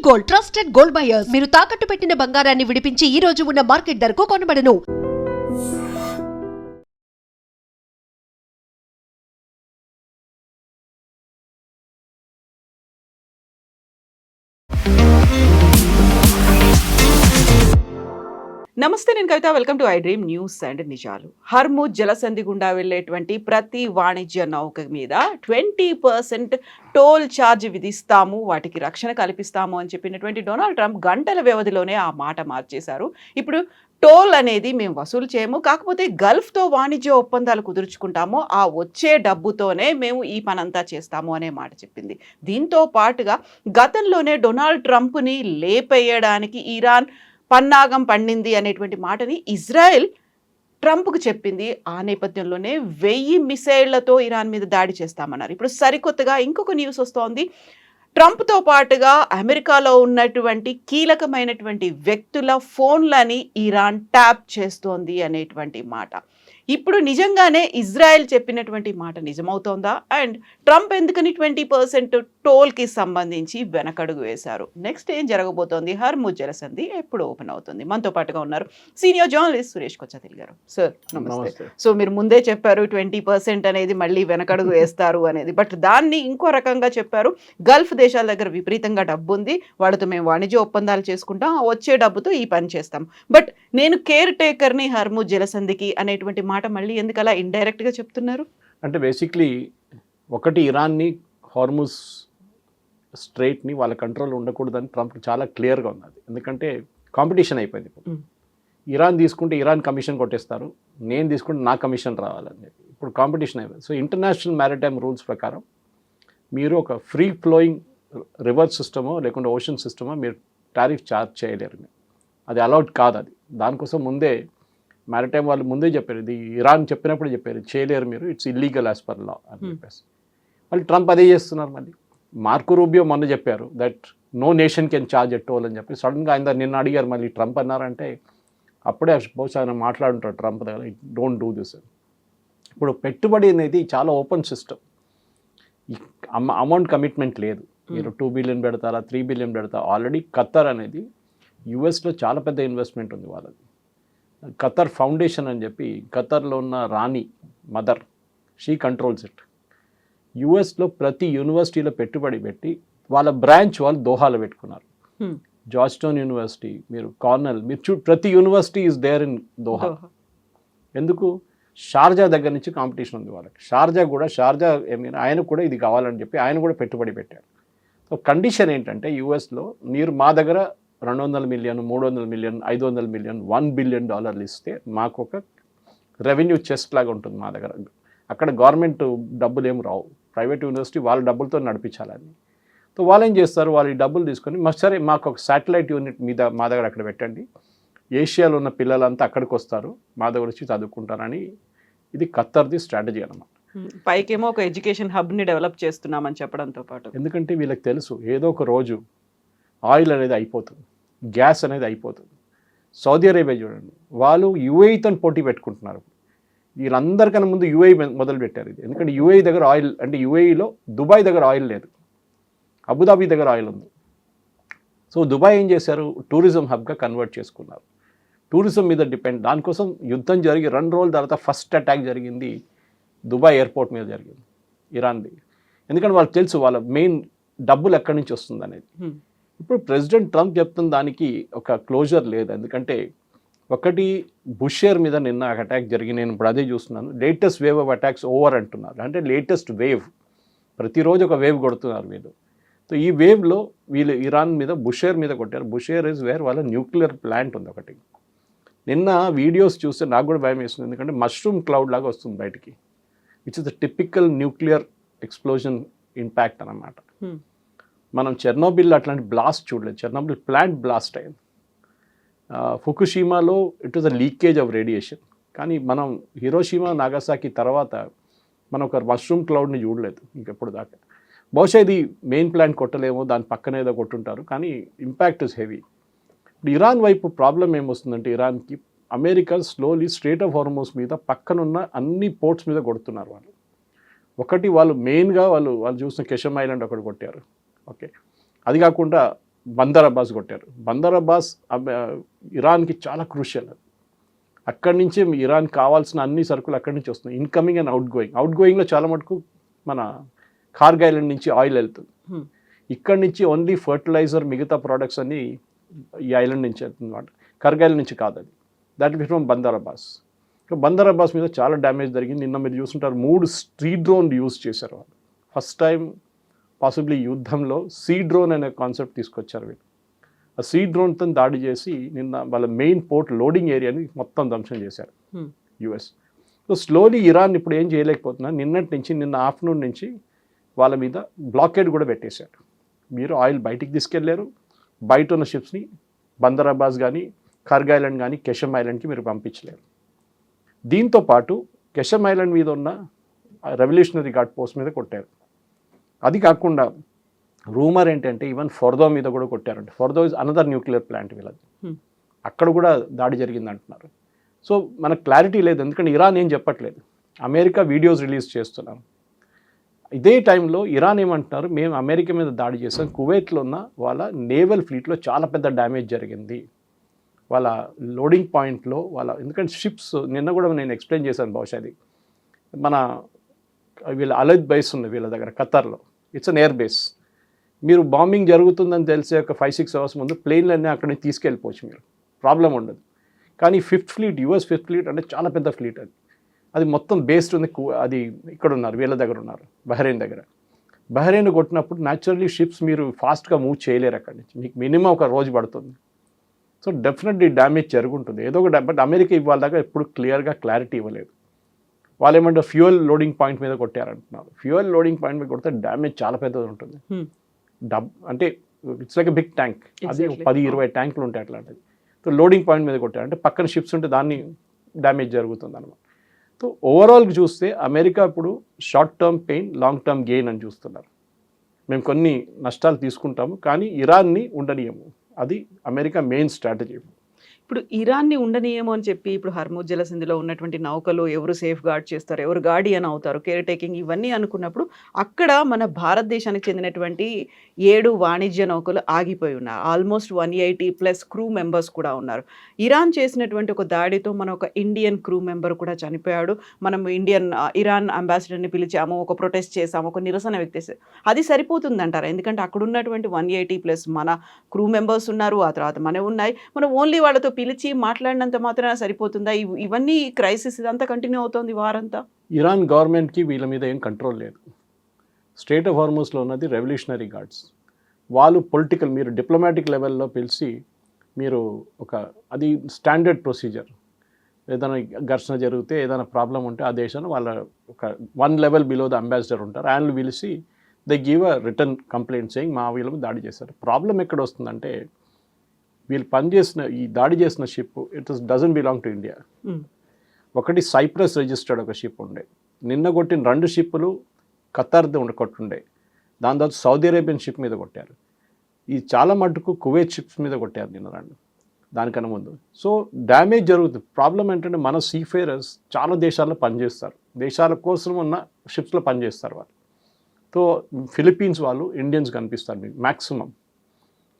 Gold, trusted gold buyers. మీరు తాకట్టు పెట్టిన బంగారాన్ని విడిపించి ఈ రోజు ఉన్న మార్కెట్ ధరకు కొనబడను. నమస్తే, నేను కవిత. Welcome to I dream news and నిజాలు. హర్ముజ్ జలసంధి గుండా వెళ్లేటువంటి ప్రతి వాణిజ్య నౌక మీద 20% టోల్ ఛార్జ్ విధిస్తాము, వాటికి రక్షణ కల్పిస్తాము అని చెప్పినటువంటి డొనాల్డ్ ట్రంప్ గంటల వ్యవధిలోనే ఆ మాట మార్చేశారు. ఇప్పుడు టోల్ అనేది మేము వసూలు చేయము, కాకపోతే గల్ఫ్తో వాణిజ్య ఒప్పందాలు కుదుర్చుకుంటాము, ఆ వచ్చే డబ్బుతోనే మేము ఈ పనంతా చేస్తాము అనే మాట చెప్పింది. దీంతో పాటుగా గతంలోనే డొనాల్డ్ ట్రంప్ని లేపేయడానికి ఇరాన్ పన్నాగం పండింది అనేటువంటి మాటని ఇజ్రాయెల్ ట్రంప్కు చెప్పింది. ఆ నేపథ్యంలోనే 1000 మిసైళ్లతో ఇరాన్ మీద దాడి చేస్తామన్నారు. ఇప్పుడు సరికొత్తగా ఇంకొక న్యూస్ వస్తోంది. ట్రంప్తో పాటుగా అమెరికాలో ఉన్నటువంటి కీలకమైనటువంటి వ్యక్తుల ఫోన్లని ఇరాన్ ట్యాప్ చేస్తోంది అనేటువంటి మాట. ఇప్పుడు నిజంగానే ఇజ్రాయెల్ చెప్పినటువంటి మాట నిజమవుతోందా? అండ్ ట్రంప్ ఎందుకని 20% టోల్కి సంబంధించి వెనకడుగు వేశారు? నెక్స్ట్ ఏం జరగబోతోంది? హర్ముజ్ జలసంధి ఎప్పుడు ఓపెన్ అవుతుంది? మనతో పాటుగా ఉన్నారు సీనియర్ జర్నలిస్ట్ సురేష్ కొచ్చతిల్ గారు. సార్ నమస్తే. సో మీరు ముందే చెప్పారు 20% అనేది మళ్ళీ వెనకడుగు వేస్తారు అనేది, బట్ దాన్ని ఇంకో రకంగా చెప్పారు. గల్ఫ్ దేశాల దగ్గర విపరీతంగా డబ్బు ఉంది, వాళ్ళతో మేము వాణిజ్య ఒప్పందాలు చేసుకుంటాం, వచ్చే డబ్బుతో ఈ పని చేస్తాం, బట్ నేను కేర్ టేకర్ని హర్ముజ్ జలసంధికి అనేటువంటి మాట మళ్ళీ ఎందుకు అలా ఇండైరెక్ట్గా చెప్తున్నారు? అంటే బేసిక్లీ ఒకటి, ఇరాన్ని హార్ముజ్ స్ట్రైట్ని వాళ్ళ కంట్రోల్ ఉండకూడదని ట్రంప్ చాలా క్లియర్గా ఉన్నది. ఎందుకంటే కాంపిటీషన్ అయిపోయింది. ఇప్పుడు ఇరాన్ తీసుకుంటే ఇరాన్ కమిషన్ కొట్టేస్తారు, నేను తీసుకుంటే నా కమిషన్ రావాలని చెప్పి ఇప్పుడు కాంపిటీషన్ అయిపోయింది. సో ఇంటర్నేషనల్ మ్యారిటైమ్ రూల్స్ ప్రకారం మీరు ఒక ఫ్రీ ఫ్లోయింగ్ రివర్ సిస్టమో లేకుంటే ఓషన్ సిస్టమో మీరు టారిఫ్ ఛార్జ్ చేయలేరు. అది అలౌడ్ కాదు. అది దానికోసం ముందే మ్యారిటైమ్ వాళ్ళు ముందే చెప్పారు, ఇది ఇరాన్ చెప్పినప్పుడు చెప్పారు చేయలేరు మీరు, it's illegal as per law అని చెప్పేసి. మళ్ళీ ట్రంప్ అదే చేస్తున్నారు. మళ్ళీ మార్కో రూబియో మొన్న చెప్పారు that no nation can charge at toll అని చెప్పి. సడన్గా ఆయన నిన్న అడిగారు, మళ్ళీ ట్రంప్ అన్నారంటే అప్పుడే బహుశా ఆయన మాట్లాడుంటారు ట్రంప్ దగ్గర, డోంట్ డూ దిస్. ఇప్పుడు పెట్టుబడి అనేది చాలా ఓపెన్ సిస్టమ్, అమౌంట్ కమిట్మెంట్ లేదు. మీరు 2 బిలియన్ పెడతారా, 3 బిలియన్ పెడతారా. ఆల్రెడీ ఖత్తర్ అనేది యుఎస్లో చాలా పెద్ద ఇన్వెస్ట్మెంట్ ఉంది వాళ్ళది. ఖత్తర్ ఫౌండేషన్ అని చెప్పి, ఖత్తర్లో ఉన్న రాణి మదర్, షీ కంట్రోల్స్ ఇట్. యుఎస్లో ప్రతి యూనివర్సిటీలో పెట్టుబడి పెట్టి వాళ్ళ బ్రాంచ్ వాళ్ళు దోహాలో పెట్టుకున్నారు. జార్జ్టౌన్ యూనివర్సిటీ, మీరు కార్నెల్, మీరు ప్రతి university is there in Doha. ఎందుకు? షార్జా దగ్గర నుంచి కాంపిటీషన్ ఉంది వాళ్ళకి. షార్జా ఆయన కూడా ఇది కావాలని చెప్పి ఆయన కూడా పెట్టుబడి పెట్టారు. సో కండిషన్ ఏంటంటే యుఎస్లో మీరు మా దగ్గర 200 మిలియన్, 300 మిలియన్, 500 మిలియన్, $1 బిలియన్ ఇస్తే మాకు ఒక రెవెన్యూ చెస్ట్ లాగా ఉంటుంది మా దగ్గర. అక్కడ గవర్నమెంట్ డబ్బులు ఏం రావు, ప్రైవేట్ యూనివర్సిటీ వాళ్ళ డబ్బులతో నడిపించాలని. సో వాళ్ళు ఏం చేస్తారు, వాళ్ళు ఈ డబ్బులు తీసుకొని సరే మాకు ఒక శాటిలైట్ యూనిట్ మీద మా దగ్గర అక్కడ పెట్టండి, ఏషియాలో ఉన్న పిల్లలంతా అక్కడికి వస్తారు, మా దగ్గర వచ్చి చదువుకుంటారని. ఇది ఖత్తర్ది స్ట్రాటజీ అన్నమాట. పైకేమో ఒక ఎడ్యుకేషన్ హబ్ని డెవలప్ చేస్తున్నామని చెప్పడంతో పాటు, ఎందుకంటే వీళ్ళకి తెలుసు ఏదో ఒక రోజు ఆయిల్ అనేది అయిపోతుంది, గ్యాస్ అనేది అయిపోతుంది. సౌదీ అరేబియా చూడండి, వాళ్ళు యుఏఈతో పోటీ పెట్టుకుంటున్నారు. వీళ్ళందరికన్నా ముందు యుఏఈ మొదలు పెట్టారు ఇది. ఎందుకంటే యుఏఈ దగ్గర ఆయిల్, అంటే యుఏఈలో దుబాయ్ దగ్గర ఆయిల్ లేదు, అబుదాబి దగ్గర ఆయిల్ ఉంది. సో దుబాయ్ ఏం చేశారు, టూరిజం హబ్గా కన్వర్ట్ చేసుకున్నారు. టూరిజం మీద డిపెండ్. దానికోసం యుద్ధం జరిగి 2 రోజుల తర్వాత ఫస్ట్ అటాక్ జరిగింది దుబాయ్ ఎయిర్పోర్ట్ మీద జరిగింది, ఇరాన్ది. ఎందుకంటే వాళ్ళకి తెలుసు వాళ్ళ మెయిన్ డబ్బులు ఎక్కడి నుంచి వస్తుంది అనేది. ఇప్పుడు ప్రెసిడెంట్ ట్రంప్ చెప్తున్న దానికి ఒక క్లోజర్ లేదు. ఎందుకంటే ఒకటి, బుషేర్ మీద నిన్న అటాక్ జరిగి, నేను ఇప్పుడు అదే చూస్తున్నాను, latest wave of attacks over అంటున్నారు. అంటే లేటెస్ట్ వేవ్, ప్రతిరోజు ఒక వేవ్ కొడుతున్నారు వీళ్ళు. సో ఈ వేవ్లో వీళ్ళు ఇరాన్ మీద, బుషేర్ మీద కొట్టారు. బుషేర్ ఇస్ వేర్ వాళ్ళ న్యూక్లియర్ ప్లాంట్ ఉంది ఒకటి. నిన్న వీడియోస్ చూస్తే నాకు కూడా భయం వేస్తుంది, ఎందుకంటే మష్రూమ్ క్లౌడ్ లాగా వస్తుంది బయటికి, which is the typical nuclear explosion impact అన్నమాట. మనం చెర్నోబిల్ అట్లాంటి బ్లాస్ట్ చూడలేదు, చెర్నోబిల్ ప్లాంట్ బ్లాస్ట్ అయింది. ఫుకుషిమాలో it was a leakage of radiation. కానీ మనం హిరోషిమా, నాగసాకి తర్వాత మనం ఒక మష్రూమ్ క్లౌడ్ని చూడలేదు ఇంకెప్పుడు దాకా. బహుశా ఇది మెయిన్ ప్లాంట్ కొట్టలేమో, దాని పక్కన ఏదో కొట్టుంటారు, కానీ ఇంపాక్ట్ ఇస్ హెవీ. ఇరాన్ వైపు ప్రాబ్లం ఏమొస్తుందంటే, ఇరాన్కి America slowly strait of Hormuz మీద పక్కనున్న అన్ని పోర్ట్స్ మీద కొడుతున్నారు వాళ్ళు. ఒకటి వాళ్ళు మెయిన్గా వాళ్ళు చూసిన కెషమ్ ఐలాండ్ ఒకటి కొట్టారు. ఓకే, అది కాకుండా బందర్ అబ్బాస్ కొట్టారు. బందర్ అబ్బాస్ ఇరాన్కి చాలా క్రూషియల్. అక్కడి నుంచే ఇరాన్ కావాల్సిన అన్ని సరుకులు అక్కడి నుంచి వస్తున్నాయి, ఇన్కమింగ్ అండ్ అవుట్ గోయింగ్లో చాలా మటుకు మన కార్గ్ ఐలాండ్ నుంచి ఆయిల్ వెళ్తుంది. ఇక్కడి నుంచి ఓన్లీ ఫర్టిలైజర్, మిగతా ప్రోడక్ట్స్ అన్నీ ఈ ఐలాండ్ నుంచి వెళ్తుంది అనమాట. కార్గ్ ఐలాండ్ నుంచి కాదు అది. That is from Bandar Abbas. Bandar Abbas మీద చాలా డ్యామేజ్ జరిగింది. నిన్న మీరు చూస్తుంటారు 3 సీ డ్రోన్ యూజ్ చేశారు వాళ్ళు. ఫస్ట్ టైం పాసిబ్లీ యుద్ధంలో సీ డ్రోన్ అనే కాన్సెప్ట్ తీసుకొచ్చారు వీళ్ళు. ఆ సీ డ్రోన్తో దాడి చేసి నిన్న వాళ్ళ మెయిన్ పోర్ట్ లోడింగ్ ఏరియాని మొత్తం ధ్వంసం చేశారు యుఎస్. సో స్లోలీ ఇరాన్ ఇప్పుడు ఏం చేయలేకపోతున్నా, నిన్న ఆఫ్టర్నూన్ నుంచి వాళ్ళ మీద బ్లాకేడ్ కూడా పెట్టేశారు. మీరు ఆయిల్ బయటికి తీసుకెళ్లారు, బయట ఉన్న షిప్స్ని బందర్ అబ్బాస్ కానీ, కార్గ్ ఐలాండ్ కానీ, కెషమ్ ఐలాండ్కి మీరు పంపించలేరు. దీంతో పాటు కెషమ్ ఐలాండ్ మీద ఉన్న రెవల్యూషనరీ గార్డ్ పోస్ట్ మీద కొట్టారు. అది కాకుండా రూమర్ ఏంటంటే ఈవెన్ ఫోర్దో మీద కూడా కొట్టారంటే. ఫోర్దో ఇస్ అనదర్ న్యూక్లియర్ ప్లాంట్ వీళ్ళది. అక్కడ కూడా దాడి జరిగింది అంటున్నారు. సో మనకు క్లారిటీ లేదు, ఎందుకంటే ఇరాన్ ఏం చెప్పట్లేదు. అమెరికా వీడియోస్ రిలీజ్ చేస్తున్నారు. ఇదే టైంలో ఇరాన్ ఏమంటున్నారు, మేము అమెరికా మీద దాడి చేసాం, కువైట్లో ఉన్న వాళ్ళ నేవల్ ఫ్లీట్లో చాలా పెద్ద డ్యామేజ్ జరిగింది, వాళ్ళ లోడింగ్ పాయింట్లో ఎందుకంటే షిప్స్ నిన్న కూడా నేను ఎక్స్ప్లెయిన్ చేశాను బహుశా అది. మన వీళ్ళ అలద్ బేస్ ఉంది వీళ్ళ దగ్గర ఖతర్లో, ఇట్స్ అన్ ఎయిర్ బేస్. మీరు బాంబింగ్ జరుగుతుందని తెలిసే ఒక 5-6 అవర్స్ ముందు ప్లేన్లన్నీ అక్కడి నుంచి తీసుకెళ్ళిపోవచ్చు, మీరు ప్రాబ్లం ఉండదు. కానీ fifth fleet, US fifth fleet అంటే చాలా పెద్ద ఫ్లీట్ అది మొత్తం బేస్డ్ ఉంది. అది ఇక్కడ ఉన్నారు, వీళ్ళ దగ్గర ఉన్నారు, బహ్రెయిన్ దగ్గర. బహ్రెయిన్ కొట్టినప్పుడు న్యాచురల్లీ షిప్స్ మీరు ఫాస్ట్గా మూవ్ చేయలేరు అక్కడి నుంచి, మీకు మినిమం ఒక రోజు పడుతుంది. సో డెఫినెట్లీ డ్యామేజ్ జరుగుంటుంది ఏదో ఒక. బట్ అమెరికా ఇవాళ దాకా ఎప్పుడు క్లియర్గా క్లారిటీ ఇవ్వలేదు. వాళ్ళు ఏమంటే ఫ్యూయల్ లోడింగ్ పాయింట్ మీద కొట్టారంటున్నారు. ఫ్యూయల్ లోడింగ్ పాయింట్ మీద కొడితే డ్యామేజ్ చాలా పెద్దది ఉంటుంది. అంటే it's like a big tank, అది 10-20 ట్యాంకులు ఉంటాయి అట్లాంటిది. సో లోడింగ్ పాయింట్ మీద కొట్టారంటే పక్కన షిప్స్ ఉంటే దాన్ని డ్యామేజ్ జరుగుతుంది అనమాట. సో ఓవరాల్గా చూస్తే అమెరికా ఇప్పుడు short term pain, long term gain అని చూస్తున్నారు. మేము కొన్ని నష్టాలు తీసుకుంటాము కానీ ఇరాన్ని ఉండనీయము, అది అమెరికా మెయిన్ స్ట్రాటజీ. ఇప్పుడు ఇరాన్ని ఉండనీయము అని చెప్పి ఇప్పుడు హర్ముజ్ జలసంధిలో ఉన్నటువంటి నౌకలు ఎవరు సేఫ్ గార్డ్ చేస్తారు, ఎవరు గార్డియన్ అవుతారు, కేర్ టేకింగ్ ఇవన్నీ అనుకున్నప్పుడు అక్కడ మన భారతదేశానికి చెందినటువంటి 7 వాణిజ్య నౌకలు ఆగిపోయి ఉన్నారు. ఆల్మోస్ట్ 180+ క్రూ మెంబర్స్ కూడా ఉన్నారు. ఇరాన్ చేసినటువంటి ఒక దాడితో మన ఒక ఇండియన్ క్రూ మెంబర్ కూడా చనిపోయాడు. మనం ఇరాన్ అంబాసిడర్ని పిలిచాము, ఒక ప్రొటెస్ట్ చేసాము, ఒక నిరసన వ్యక్తం, అది సరిపోతుందంటారా? ఎందుకంటే అక్కడ ఉన్నటువంటి 180+ మన క్రూ మెంబర్స్ ఉన్నారు, ఆ తర్వాత మనవి ఉన్నాయి. మనం ఓన్లీ వాళ్ళతో పిలిచి మాట్లాడినంత మాత్రాన సరిపోతుందా? ఇవన్నీ క్రైసిస్ ఇదంతా కంటిన్యూ అవుతుంది వారంతా. ఇరాన్ గవర్నమెంట్కి వీళ్ళ మీద ఏం కంట్రోల్ లేదు. స్ట్రేట్ ఆఫ్ హార్మోస్లో ఉన్నది రెవల్యూషనరీ గార్డ్స్. వాళ్ళు పొలిటికల్, మీరు డిప్లొమాటిక్ లెవెల్లో పిలిచి మీరు అది స్టాండర్డ్ ప్రొసీజర్. ఏదైనా ఘర్షణ జరిగితే, ఏదైనా ప్రాబ్లం ఉంటే ఆ దేశాన్ని వాళ్ళ ఒక 1 లెవెల్ బిలో ద అంబాసిడర్ ఉంటారు, ఆయనలు పిలిచి they give a return complaint saying మా వీళ్ళ మీద దాడి చేశారు. ప్రాబ్లం ఎక్కడ వస్తుందంటే వీళ్ళు ఈ దాడి చేసిన ship doesn't belong to India. ఒకటి సైప్రస్ రిజిస్టర్డ్ ఒక షిప్ ఉండే, నిన్న కొట్టిన 2 షిప్పులు ఖతర్ది కొట్టుండే. దాని తర్వాత సౌదీ అరేబియన్ షిప్ మీద కొట్టారు. ఈ చాలా మటుకు కువైట్ షిప్స్ మీద కొట్టారు నిన్న 2 దానికన్నా ముందు. సో డ్యామేజ్ జరుగుతుంది. ప్రాబ్లం ఏంటంటే మన సీఫేరర్స్ చాలా దేశాల్లో పనిచేస్తారు, దేశాల కోసం ఉన్న షిప్స్లో పనిచేస్తారు వాళ్ళు. సో ఫిలిప్పీన్స్ వాళ్ళు ఇండియన్స్ కనిపిస్తారు మీకు మ్యాక్సిమం.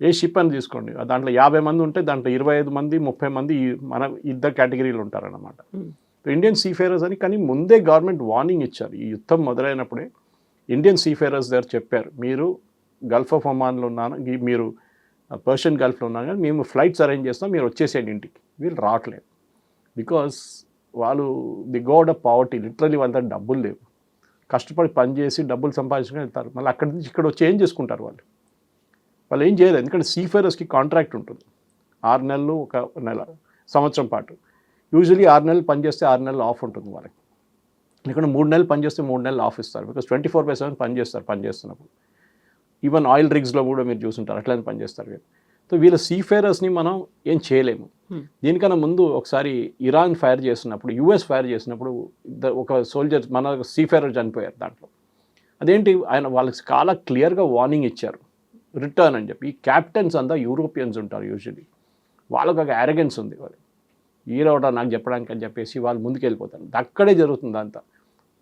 ఏ షిప్ అని తీసుకోండి, దాంట్లో 50 మంది ఉంటే దాంట్లో 25 మంది 30 మంది మన ఇద్దరు కేటగిరీలు ఉంటారన్నమాట. ఇండియన్ సీఫేరర్స్ అని. కానీ ముందే గవర్నమెంట్ వార్నింగ్ ఇచ్చారు. ఈ యుద్ధం మొదలైనప్పుడే ఇండియన్ సీఫేరర్స్ దగ్గర చెప్పారు, మీరు గల్ఫ్ ఆఫ్ ఒమాన్లో ఉన్నాను, మీరు పర్షియన్ గల్ఫ్లో ఉన్నారు, కానీ మేము ఫ్లైట్స్ అరేంజ్ చేస్తాం, మీరు వచ్చేసేయండి ఇంటికి. వీళ్ళు రావట్లేదు బికాస్ వాళ్ళు the god of poverty. Literally వాళ్ళ దగ్గర డబ్బులు లేవు, కష్టపడి పనిచేసి డబ్బులు సంపాదించుకొని వెళ్తారు. మళ్ళీ అక్కడి నుంచి ఇక్కడ వచ్చి ఏం చేసుకుంటారు వాళ్ళు ఏం చేయలేదు. ఎందుకంటే సీఫేరర్స్కి కాంట్రాక్ట్ ఉంటుంది 6 నెలలు, 1 నెల, సంవత్సరం పాటు. యూజువలీ 6 నెలలు పనిచేస్తే 6 నెలలు ఆఫ్ ఉంటుంది వాళ్ళకి. ఎందుకంటే 3 నెలలు పనిచేస్తే 3 నెలలు ఆఫ్ ఇస్తారు. బికాస్ 24/7 పనిచేస్తున్నప్పుడు. ఈవెన్ ఆయిల్ రిగ్స్లో కూడా మీరు చూసుంటారు, అట్లనే పనిచేస్తారు వీళ్ళు. సో వీళ్ళ సీఫేరర్స్ని మనం ఏం చేయలేము. దీనికన్నా ముందు ఒకసారి ఇరాన్ ఫైర్ చేసినప్పుడు, యుఎస్ ఫైర్ చేసినప్పుడు ఒక సోల్జర్, మన సీఫేరర్ చనిపోయారు దాంట్లో. అదేంటి, వాళ్ళకి చాలా క్లియర్గా వార్నింగ్ ఇచ్చారు, రిటర్న్ అని చెప్పి. ఈ క్యాప్టెన్స్ అంతా యూరోపియన్స్ ఉంటారు యూజువలీ, వాళ్ళకు ఒక అరగెన్స్ ఉంది, వాళ్ళు హీరోడా నాకు చెప్పడానికి అని చెప్పేసి వాళ్ళు ముందుకు వెళ్ళిపోతారు. అక్కడే జరుగుతుంది అంతా.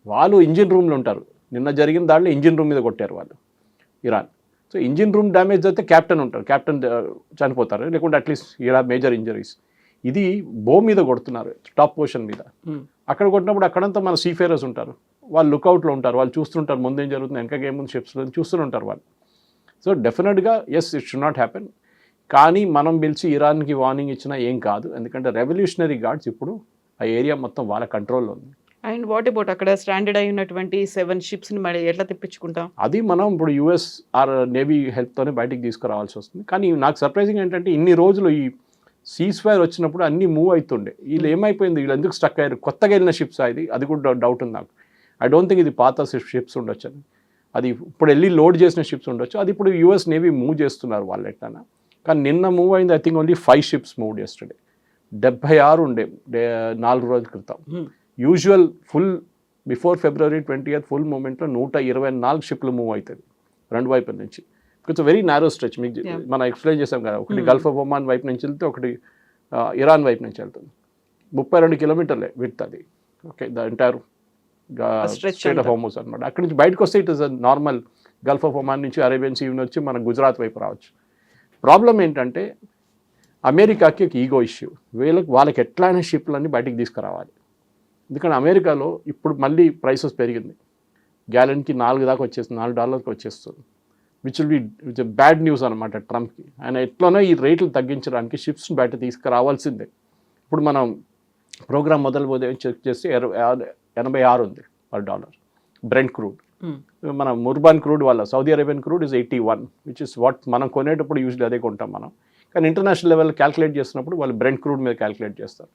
వాళ్ళు ఇంజిన్ రూమ్లో ఉంటారు. నిన్న జరిగిన దాంట్లో ఇంజిన్ రూమ్ మీద కొట్టారు వాళ్ళు Iran. So so engine room damage అయితే క్యాప్టెన్ ఉంటారు, క్యాప్టెన్ చనిపోతారు, లేకుంటే అట్లీస్ట్ ఇలా మేజర్ ఇంజరీస్. ఇది బో మీద కొడుతున్నారు, టాప్ పొజిషన్ మీద. అక్కడ కొట్టినప్పుడు అక్కడంతా మన సీఫేరర్స్ ఉంటారు, వాళ్ళు లుక్అవుట్లో ఉంటారు, వాళ్ళు చూస్తుంటారు ముందేం జరుగుతుంది, వెనక గేమ్ ఉంది, షిప్స్లో చూస్తుంటారు వాళ్ళు. సో డెఫినెట్గా yes, it should not happen. కానీ మనం పిలిచి ఇరాన్కి వార్నింగ్ ఇచ్చినా ఏం కాదు, ఎందుకంటే రెవల్యూషనరీ గార్డ్స్ ఇప్పుడు ఆ ఏరియా మొత్తం వాళ్ళ కంట్రోల్లో ఉంది. అండ్ వాట్ అబౌట్ అక్కడ స్టాండర్డ్ అయి ఉన్నటువంటి 7 షిప్స్ని మళ్ళీ ఎట్లా తెప్పించుకుంటాం? అది మనం ఇప్పుడు యుఎస్ ఆర్ నేవీ హెల్ప్తోనే బయటికి తీసుకురావాల్సి వస్తుంది. కానీ నాకు సర్ప్రైజింగ్ ఏంటంటే ఇన్ని రోజులు ఈ సీజ్ ఫైర్ వచ్చినప్పుడు అన్నీ మూవ్ అవుతుండే, వీళ్ళు ఏమైపోయింది, వీళ్ళు ఎందుకు స్టక్ అయ్యారు? కొత్తగా వెళ్ళిన షిప్స్ అది కూడా డౌట్ ఉంది నాకు. ఐ డోంట్ థింక్ ఇది పాత షిప్స్ ఉండొచ్చు, అది ఇప్పుడు వెళ్ళి లోడ్ చేసిన షిప్స్ ఉండొచ్చు, అది ఇప్పుడు యుఎస్ నేవీ మూవ్ చేస్తున్నారు వాళ్ళు ఎట్లా. కానీ నిన్న మూవ్ అయింది I think only 5 ships move yesterday. 76 ఉండే 4 రోజుల క్రితం. Usual full before February 20th full మూమెంట్లో 124 షిప్లు మూవ్ అవుతుంది రెండు వైపుల నుంచి. ఇట్స్ వెరీ నారో స్ట్రెచ్, మీకు మనం ఎక్స్ప్లెయిన్ చేసాం కదా, ఒకటి గల్ఫ్ ఆఫ్ ఒమాన్ వైపు నుంచి వెళ్తే ఒకటి ఇరాన్ వైపు నుంచి వెళ్తుంది. 32 కిలోమీటర్లే విడ్త్ అది. Okay, the entire strait of Hormuz అనమాట. అక్కడి నుంచి బయటకు వస్తే it is normal Gulf of Oman నుంచి అరేబియన్ సీ వచ్చి మన గుజరాత్ వైపు రావచ్చు. ప్రాబ్లం ఏంటంటే అమెరికాకి ఒక ఈగో ఇష్యూ, వాళ్ళకి ఎట్లయినా షిప్లన్నీ బయటికి తీసుకురావాలి. ఎందుకంటే అమెరికాలో ఇప్పుడు మళ్ళీ ప్రైసెస్ పెరిగింది, గ్యాలన్కి $4 వచ్చేస్తుంది, $4 వచ్చేస్తుంది, which will be bad news అనమాట ట్రంప్కి. ఆయన ఎట్లనో ఈ రేట్లు తగ్గించడానికి షిప్స్ని బయట తీసుకురావాల్సిందే. ఇప్పుడు మనం ప్రోగ్రామ్ మొదలుపోతే చెక్ చేస్తే 86 ఉంది $1 బ్రెంట్ క్రూడ్. మన ముర్బాన్ క్రూడ్ వల్ల Saudi Arabian crude is 81, which is what మనం కొనేటప్పుడు యూజువల్లీ అదే కొంటాం మనం. కానీ ఇంటర్నేషనల్ లెవెల్ క్యాల్కులేట్ చేస్తున్నప్పుడు వాళ్ళు బ్రెంట్ క్రూడ్ మీద క్యాల్కులేట్ చేస్తారు.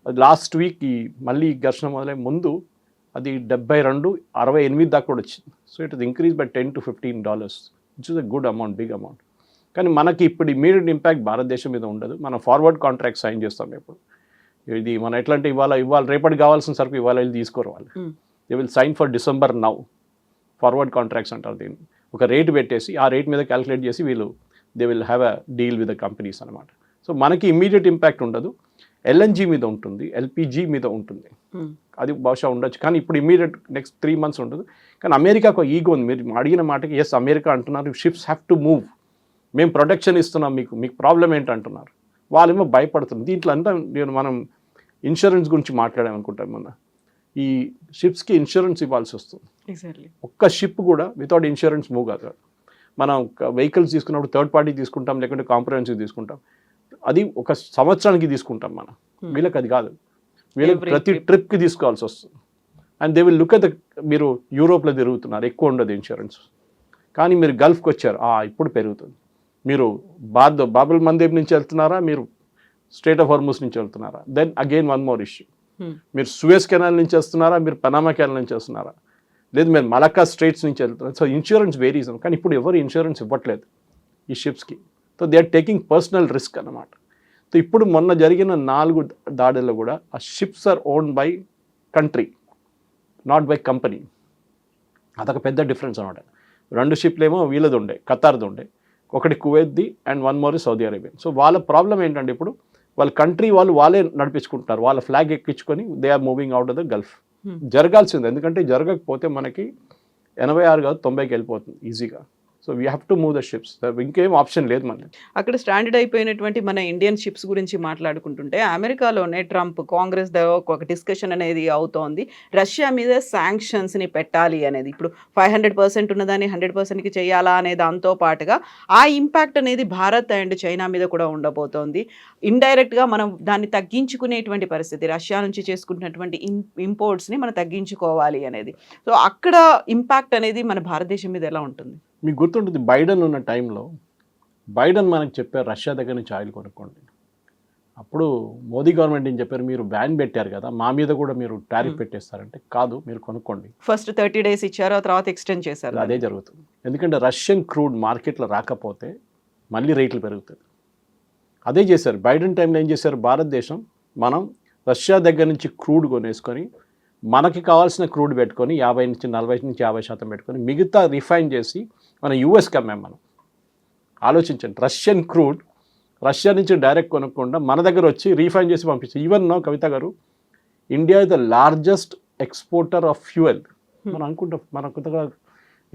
అది లాస్ట్ వీక్ మళ్ళీ ఘర్షణ మొదలై ముందు అది 72, 68 దాకా కూడా వచ్చింది. So it is increase by $10 to $15, which is a good amount, big amount. కానీ మనకి ఇప్పుడు ఇమీడియట్ ఇంపాక్ట్ భారతదేశం మీద ఉండదు, మనం ఫార్వర్డ్ కాంట్రాక్ట్ సైన్ చేస్తాం ఇప్పుడు. ఇది మనం ఎట్లా అంటే ఇవాళ రేపటి కావాల్సిన సరుకు ఇవాళ వెళ్ళి తీసుకోరు వాళ్ళు. They will sign for December now. Forward contracts అంటారు దీన్ని. ఒక రేట్ పెట్టేసి ఆ రేట్ మీద క్యాలిక్యులేట్ చేసి వీళ్ళు they will have a deal with the companies అనమాట. సో మనకి ఇమ్మీడియట్ ఇంపాక్ట్ ఉండదు, ఎల్ఎన్జీ మీద ఉంటుంది, ఎల్పిజి మీద ఉంటుంది, అది బహుశా ఉండొచ్చు. కానీ ఇప్పుడు ఇమ్మీడియట్ నెక్స్ట్ 3 months ఉండదు. కానీ అమెరికాకు ఈగో ఉంది, మీరు అడిగిన మాటకి ఎస్ అమెరికా అంటున్నారు షిప్స్ హ్యావ్ టు మూవ్, మేము ప్రొటెక్షన్ ఇస్తున్నాం మీకు ప్రాబ్లం ఏంటంటున్నారు. వాళ్ళేమో భయపడుతున్నారు. దీంట్లో అంతా మనం ఇన్సూరెన్స్ గురించి మాట్లాడామనుకుంటాం. మొన్న ఈ షిప్స్కి ఇన్సూరెన్స్ ఇవ్వాల్సి వస్తుంది. ఒక్క షిప్ కూడా వితౌట్ ఇన్సూరెన్స్ మూవ్ కాదు. మనం వెహికల్స్ తీసుకున్నప్పుడు థర్డ్ పార్టీ తీసుకుంటాం, లేకుంటే కాంప్రహెన్సివ్ తీసుకుంటాం, అది ఒక సంవత్సరానికి తీసుకుంటాం మనం. వీళ్ళకి అది కాదు, వీళ్ళకి ప్రతి ట్రిప్కి తీసుకోవాల్సి వస్తుంది. And they will look at the, మీరు యూరోప్లో తిరుగుతున్నారు, ఎక్కువ ఉండదు ఇన్సూరెన్స్. కానీ మీరు గల్ఫ్కి వచ్చారు, ఇప్పుడు పెరుగుతుంది. మీరు బాబుల్ మందేబ్ నుంచి వెళ్తున్నారా, మీరు స్ట్రేట్ ఆఫ్ హార్ముజ్ నుంచి వెళ్తున్నారా, then again one more issue. మీరు సూయజ్ కెనాల్ నుంచి వస్తున్నారా, మీరు పనామా కెనాల్ నుంచి వస్తున్నారా, లేదు మీరు మలక్కా స్ట్రైట్స్ నుంచి వెళ్తున్నారు. So insurance varies. కానీ ఇప్పుడు ఎవరు ఇన్సూరెన్స్ ఇవ్వట్లేదు ఈ షిప్స్కి. So they are taking personal risk అన్నమాట. సో ఇప్పుడు మొన్న జరిగిన 4 దాడుల్లో కూడా ఆ ships are owned by country, not by company. అదొక పెద్ద డిఫరెన్స్ అనమాట. 2 షిప్లు ఏమో వీళ్ళది ఉండే, ఖతార్ది ఉండే, ఒకటి కువైత్ది and one more Saudi Arabian. So వాళ్ళ ప్రాబ్లం ఏంటంటే ఇప్పుడు వాళ్ళ కంట్రీ వాళ్ళే నడిపించుకుంటున్నారు, వాళ్ళ ఫ్లాగ్ ఎక్కించుకొని they are moving out of the gulf. జరగాల్సింది, ఎందుకంటే జరగకపోతే మనకి 86 కాదు 90కి వెళ్ళిపోతుంది ఈజీగా. So we have to move the ships, ఇంకేం ఆప్షన్ లేదు మనకి. అక్కడ స్టాండర్డ్ అయిపోయినటువంటి మన ఇండియన్ షిప్స్ గురించి మాట్లాడుకుంటుంటే అమెరికాలోనే ట్రంప్ కాంగ్రెస్ ఒక డిస్కషన్ అనేది అవుతోంది, రష్యా మీద శాంక్షన్స్ని పెట్టాలి అనేది. ఇప్పుడు 500% ఉన్నదాన్ని 100%కి చేయాలా అనే దాంతో పాటుగా ఆ ఇంపాక్ట్ అనేది భారత్ అండ్ చైనా మీద కూడా ఉండబోతోంది. ఇండైరెక్ట్గా మనం దాన్ని తగ్గించుకునేటువంటి పరిస్థితి, రష్యా నుంచి చేసుకుంటున్నటువంటి ఇంపోర్ట్స్ని మనం తగ్గించుకోవాలి అనేది. సో అక్కడ ఇంపాక్ట్ అనేది మన భారతదేశం మీద ఎలా ఉంటుంది? మీకు గుర్తుంటుంది బైడెన్ ఉన్న టైంలో బైడెన్ మనకు చెప్పారు రష్యా దగ్గర నుంచి ఆయిల్ కొనుక్కోండి. అప్పుడు మోదీ గవర్నమెంట్ ఏం చెప్పారు, మీరు బ్యాన్ పెట్టారు కదా, మా మీద కూడా మీరు టారిఫ్ పెట్టేస్తారంటే కాదు, మీరు కొనుక్కోండి. ఫస్ట్ 30 days ఇచ్చారు, ఆ తర్వాత ఎక్స్టెండ్ చేశారు. అదే జరుగుతుంది. ఎందుకంటే రష్యన్ క్రూడ్ మార్కెట్లో రాకపోతే మళ్ళీ రేట్లు పెరుగుతుంది. అదే చేశారు బైడెన్ టైంలో. ఏం చేశారు, భారతదేశం మనం రష్యా దగ్గర నుంచి క్రూడ్ కొనేసుకొని మనకి కావాల్సిన క్రూడ్ పెట్టుకొని 50 నుంచి 40 నుంచి 50% పెట్టుకొని మిగతా రిఫైన్ చేసి మన యూఎస్కి అమ్మాం మనం. ఆలోచించండి, రష్యన్ క్రూడ్ రష్యా నుంచి డైరెక్ట్ కొనుక్కుండా మన దగ్గర వచ్చి రీఫైన్ చేసి పంపించారు. ఈవెన్ నో కవిత గారు, India is the largest exporter of fuel. మనం అనుకుంటాం, మన కొత్తగా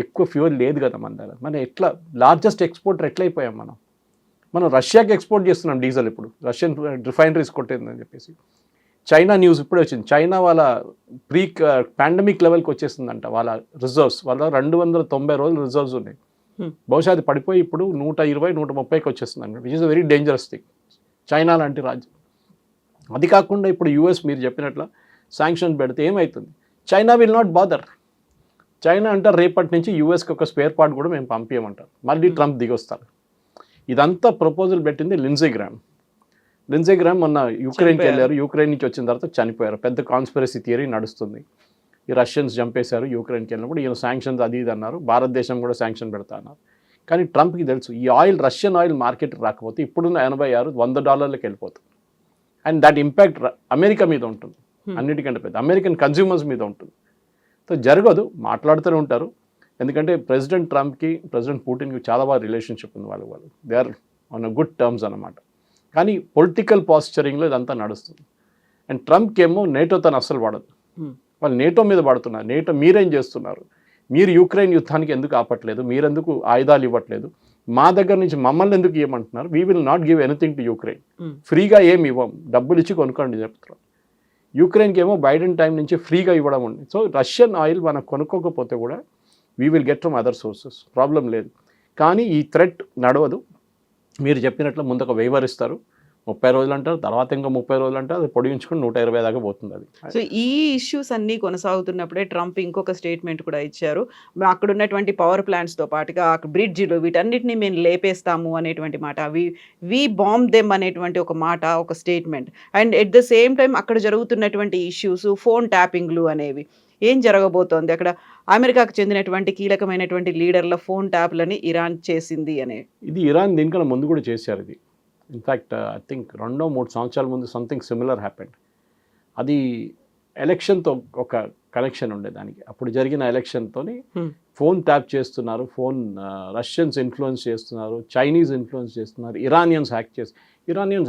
ఎక్కువ ఫ్యూయల్ లేదు కదా మన దగ్గర. మనం ఎట్లా లార్జెస్ట్ ఎక్స్పోర్టర్ ఎట్లయిపోయాం మనం రష్యాకి ఎక్స్పోర్ట్ చేస్తున్నాం డీజిల్ ఇప్పుడు, రష్యన్ రిఫైనరీస్ కొట్టేందని చెప్పేసి. చైనా న్యూస్ ఇప్పుడే వచ్చింది, చైనా వాళ్ళ ప్రీ పాండమిక్ లెవెల్కి వచ్చేస్తుందంట వాళ్ళ రిజర్వ్స్. వాళ్ళ 290 రోజులు రిజర్వ్స్ ఉన్నాయి. బహుశా అది పడిపోయి ఇప్పుడు 120-130కి వచ్చేస్తుందండి, which is a very dangerous thing. China లాంటి రాజ్యం. అది కాకుండా ఇప్పుడు యూఎస్ మీరు చెప్పినట్ల శాంక్షన్ పెడితే ఏమవుతుంది? China will not bother. China అంటారు రేపటి నుంచి యూఎస్కి ఒక స్పేర్ పార్ట్ కూడా మేము పంపించమంటారు. మళ్ళీ ట్రంప్ దిగొస్తారు. ఇదంతా ప్రపోజల్ పెట్టింది లిండ్సే గ్రామ్ మొన్న యుక్రెయిన్కి వెళ్ళారు. యుక్రెయిన్ నుంచి వచ్చిన తర్వాత చనిపోయారు. పెద్ద కాన్స్పిరసీ థియరీ నడుస్తుంది, ఈ రష్యన్స్ చంపేశారు యుక్రెయిన్కి వెళ్ళినప్పుడు, ఈయన శాంక్షన్స్ అది ఇది అన్నారు. భారతదేశం కూడా శాంక్షన్ పెడతా అన్నారు. కానీ ట్రంప్కి తెలుసు ఈ ఆయిల్, రష్యన్ ఆయిల్ మార్కెట్ రాకపోతే ఇప్పుడున్న $86-100 వెళ్ళిపోతుంది. అండ్ దట్ ఇంపాక్ట్ అమెరికా మీద ఉంటుంది, అన్నిటికంటే పెద్ద అమెరికన్ కన్జ్యూమర్స్ మీద ఉంటుంది. సో జరగదు, మాట్లాడుతూనే ఉంటారు. ఎందుకంటే ప్రెసిడెంట్ ట్రంప్కి ప్రెసిడెంట్ పుటిన్కి చాలా బాగా రిలేషన్షిప్ ఉంది. వాళ్ళు they are on a good terms అన్నమాట. కానీ పొలిటికల్ పాస్చరింగ్లో ఇదంతా నడుస్తుంది. అండ్ ట్రంప్కి ఏమో నేటో తను అస్సలు పడదు. వాళ్ళు నేటో మీద పడుతున్నారు. నేటో మీరేం చేస్తున్నారు, మీరు యుక్రెయిన్ యుద్ధానికి ఎందుకు ఆపట్లేదు, మీరెందుకు ఆయుధాలు ఇవ్వట్లేదు, మా దగ్గర నుంచి మమ్మల్ని ఎందుకు ఇవ్వమంటున్నారు, we will not give anything to Ukraine, ఫ్రీగా ఏమి ఇవ్వం, డబ్బులు ఇచ్చి కొనుక్కోండి చెప్తున్నారు. యుక్రెయిన్కి ఏమో బైడెన్ టైం నుంచి ఫ్రీగా ఇవ్వడం ఉంది. సో రష్యన్ ఆయిల్ మనం కొనుక్కోకపోతే కూడా we will get from other sources, problem లేదు. కానీ ఈ థ్రెట్ నడవదు. మీరు చెప్పినట్లు ముందు ఒక వేవర్ ఇస్తారు, 30 రోజులు అంటారు, తర్వాత ఇంకా 30 రోజులు అంటారు, అది పొడిగించుకుని 120 దాకా పోతుంది అది. సో ఈ ఇష్యూస్ అన్నీ కొనసాగుతున్నప్పుడే ట్రంప్ ఇంకొక స్టేట్మెంట్ కూడా ఇచ్చారు. అక్కడ ఉన్నటువంటి పవర్ ప్లాంట్స్తో పాటుగా బ్రిడ్జిలు వీటన్నిటిని మేము లేపేస్తాము అనేటువంటి మాట, వి బాంబ్ దెమ్ అనేటువంటి ఒక మాట, ఒక statement. And at the same time అక్కడ జరుగుతున్నటువంటి ఇష్యూస్, ఫోన్ ట్యాపింగ్లు అనేవి ఏం జరగబోతోంది అక్కడ? అమెరికాకు చెందినటువంటి కీలకమైనటువంటి లీడర్ల ఫోన్ ట్యాప్లని ఇరాన్ చేసింది అనే. ఇది ఇరాన్ దీనికన్నా ముందు కూడా చేశారు. ఇది ఇన్ఫ్యాక్ట్ ఐ థింక్ 2-3 సంవత్సరాల ముందు సంథింగ్ సిమిలర్ హ్యాపెండ్. అది ఎలక్షన్తో ఒక కనెక్షన్ ఉండే దానికి. అప్పుడు జరిగిన ఎలక్షన్తో ఫోన్ ట్యాప్ చేస్తున్నారు, ఫోన్ రష్యన్స్ ఇన్ఫ్లుయెన్స్ చేస్తున్నారు, చైనీస్ ఇన్ఫ్లుయెన్స్ చేస్తున్నారు, ఇరానియన్స్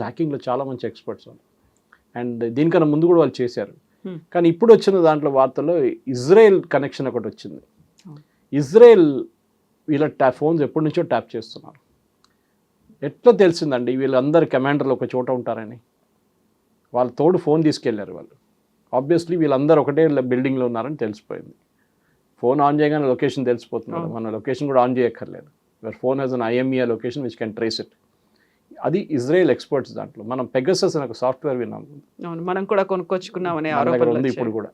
హ్యాకింగ్లో చాలా మంచి ఎక్స్పర్ట్స్ వాళ్ళు. అండ్ దీనికన్నా ముందు కూడా వాళ్ళు చేశారు. కానీ ఇప్పుడు వచ్చిన దాంట్లో వార్తల్లో ఇజ్రాయెల్ కనెక్షన్ ఒకటి వచ్చింది. ఇజ్రాయెల్ వీళ్ళ ఫోన్స్ ఎప్పటి నుంచో ట్యాప్ చేస్తున్నారు. ఎట్లా తెలిసిందండి వీళ్ళందరు కమాండర్లు ఒక చోట ఉంటారని? వాళ్ళ తోడు ఫోన్ తీసుకెళ్లారు వాళ్ళు. ఆబ్వియస్లీ వీళ్ళందరూ ఒకటే బిల్డింగ్లో ఉన్నారని తెలిసిపోయింది. ఫోన్ ఆన్ చేయగానే లొకేషన్ తెలిసిపోతున్నారు. మన లొకేషన్ కూడా ఆన్ చేయక్కర్లేదు. Your phone has an IMEI location which can trace it. అది ఇజ్రాయెల్ ఎక్స్పర్ట్స్ దాంట్లో. మనం పెగసస్ అనే ఒక సాఫ్ట్వేర్ విన్నాం, మనం కూడా కొనుక్కొచ్చుకున్నామనే ఆరోపణ ఉంది. ఇప్పుడు కూడా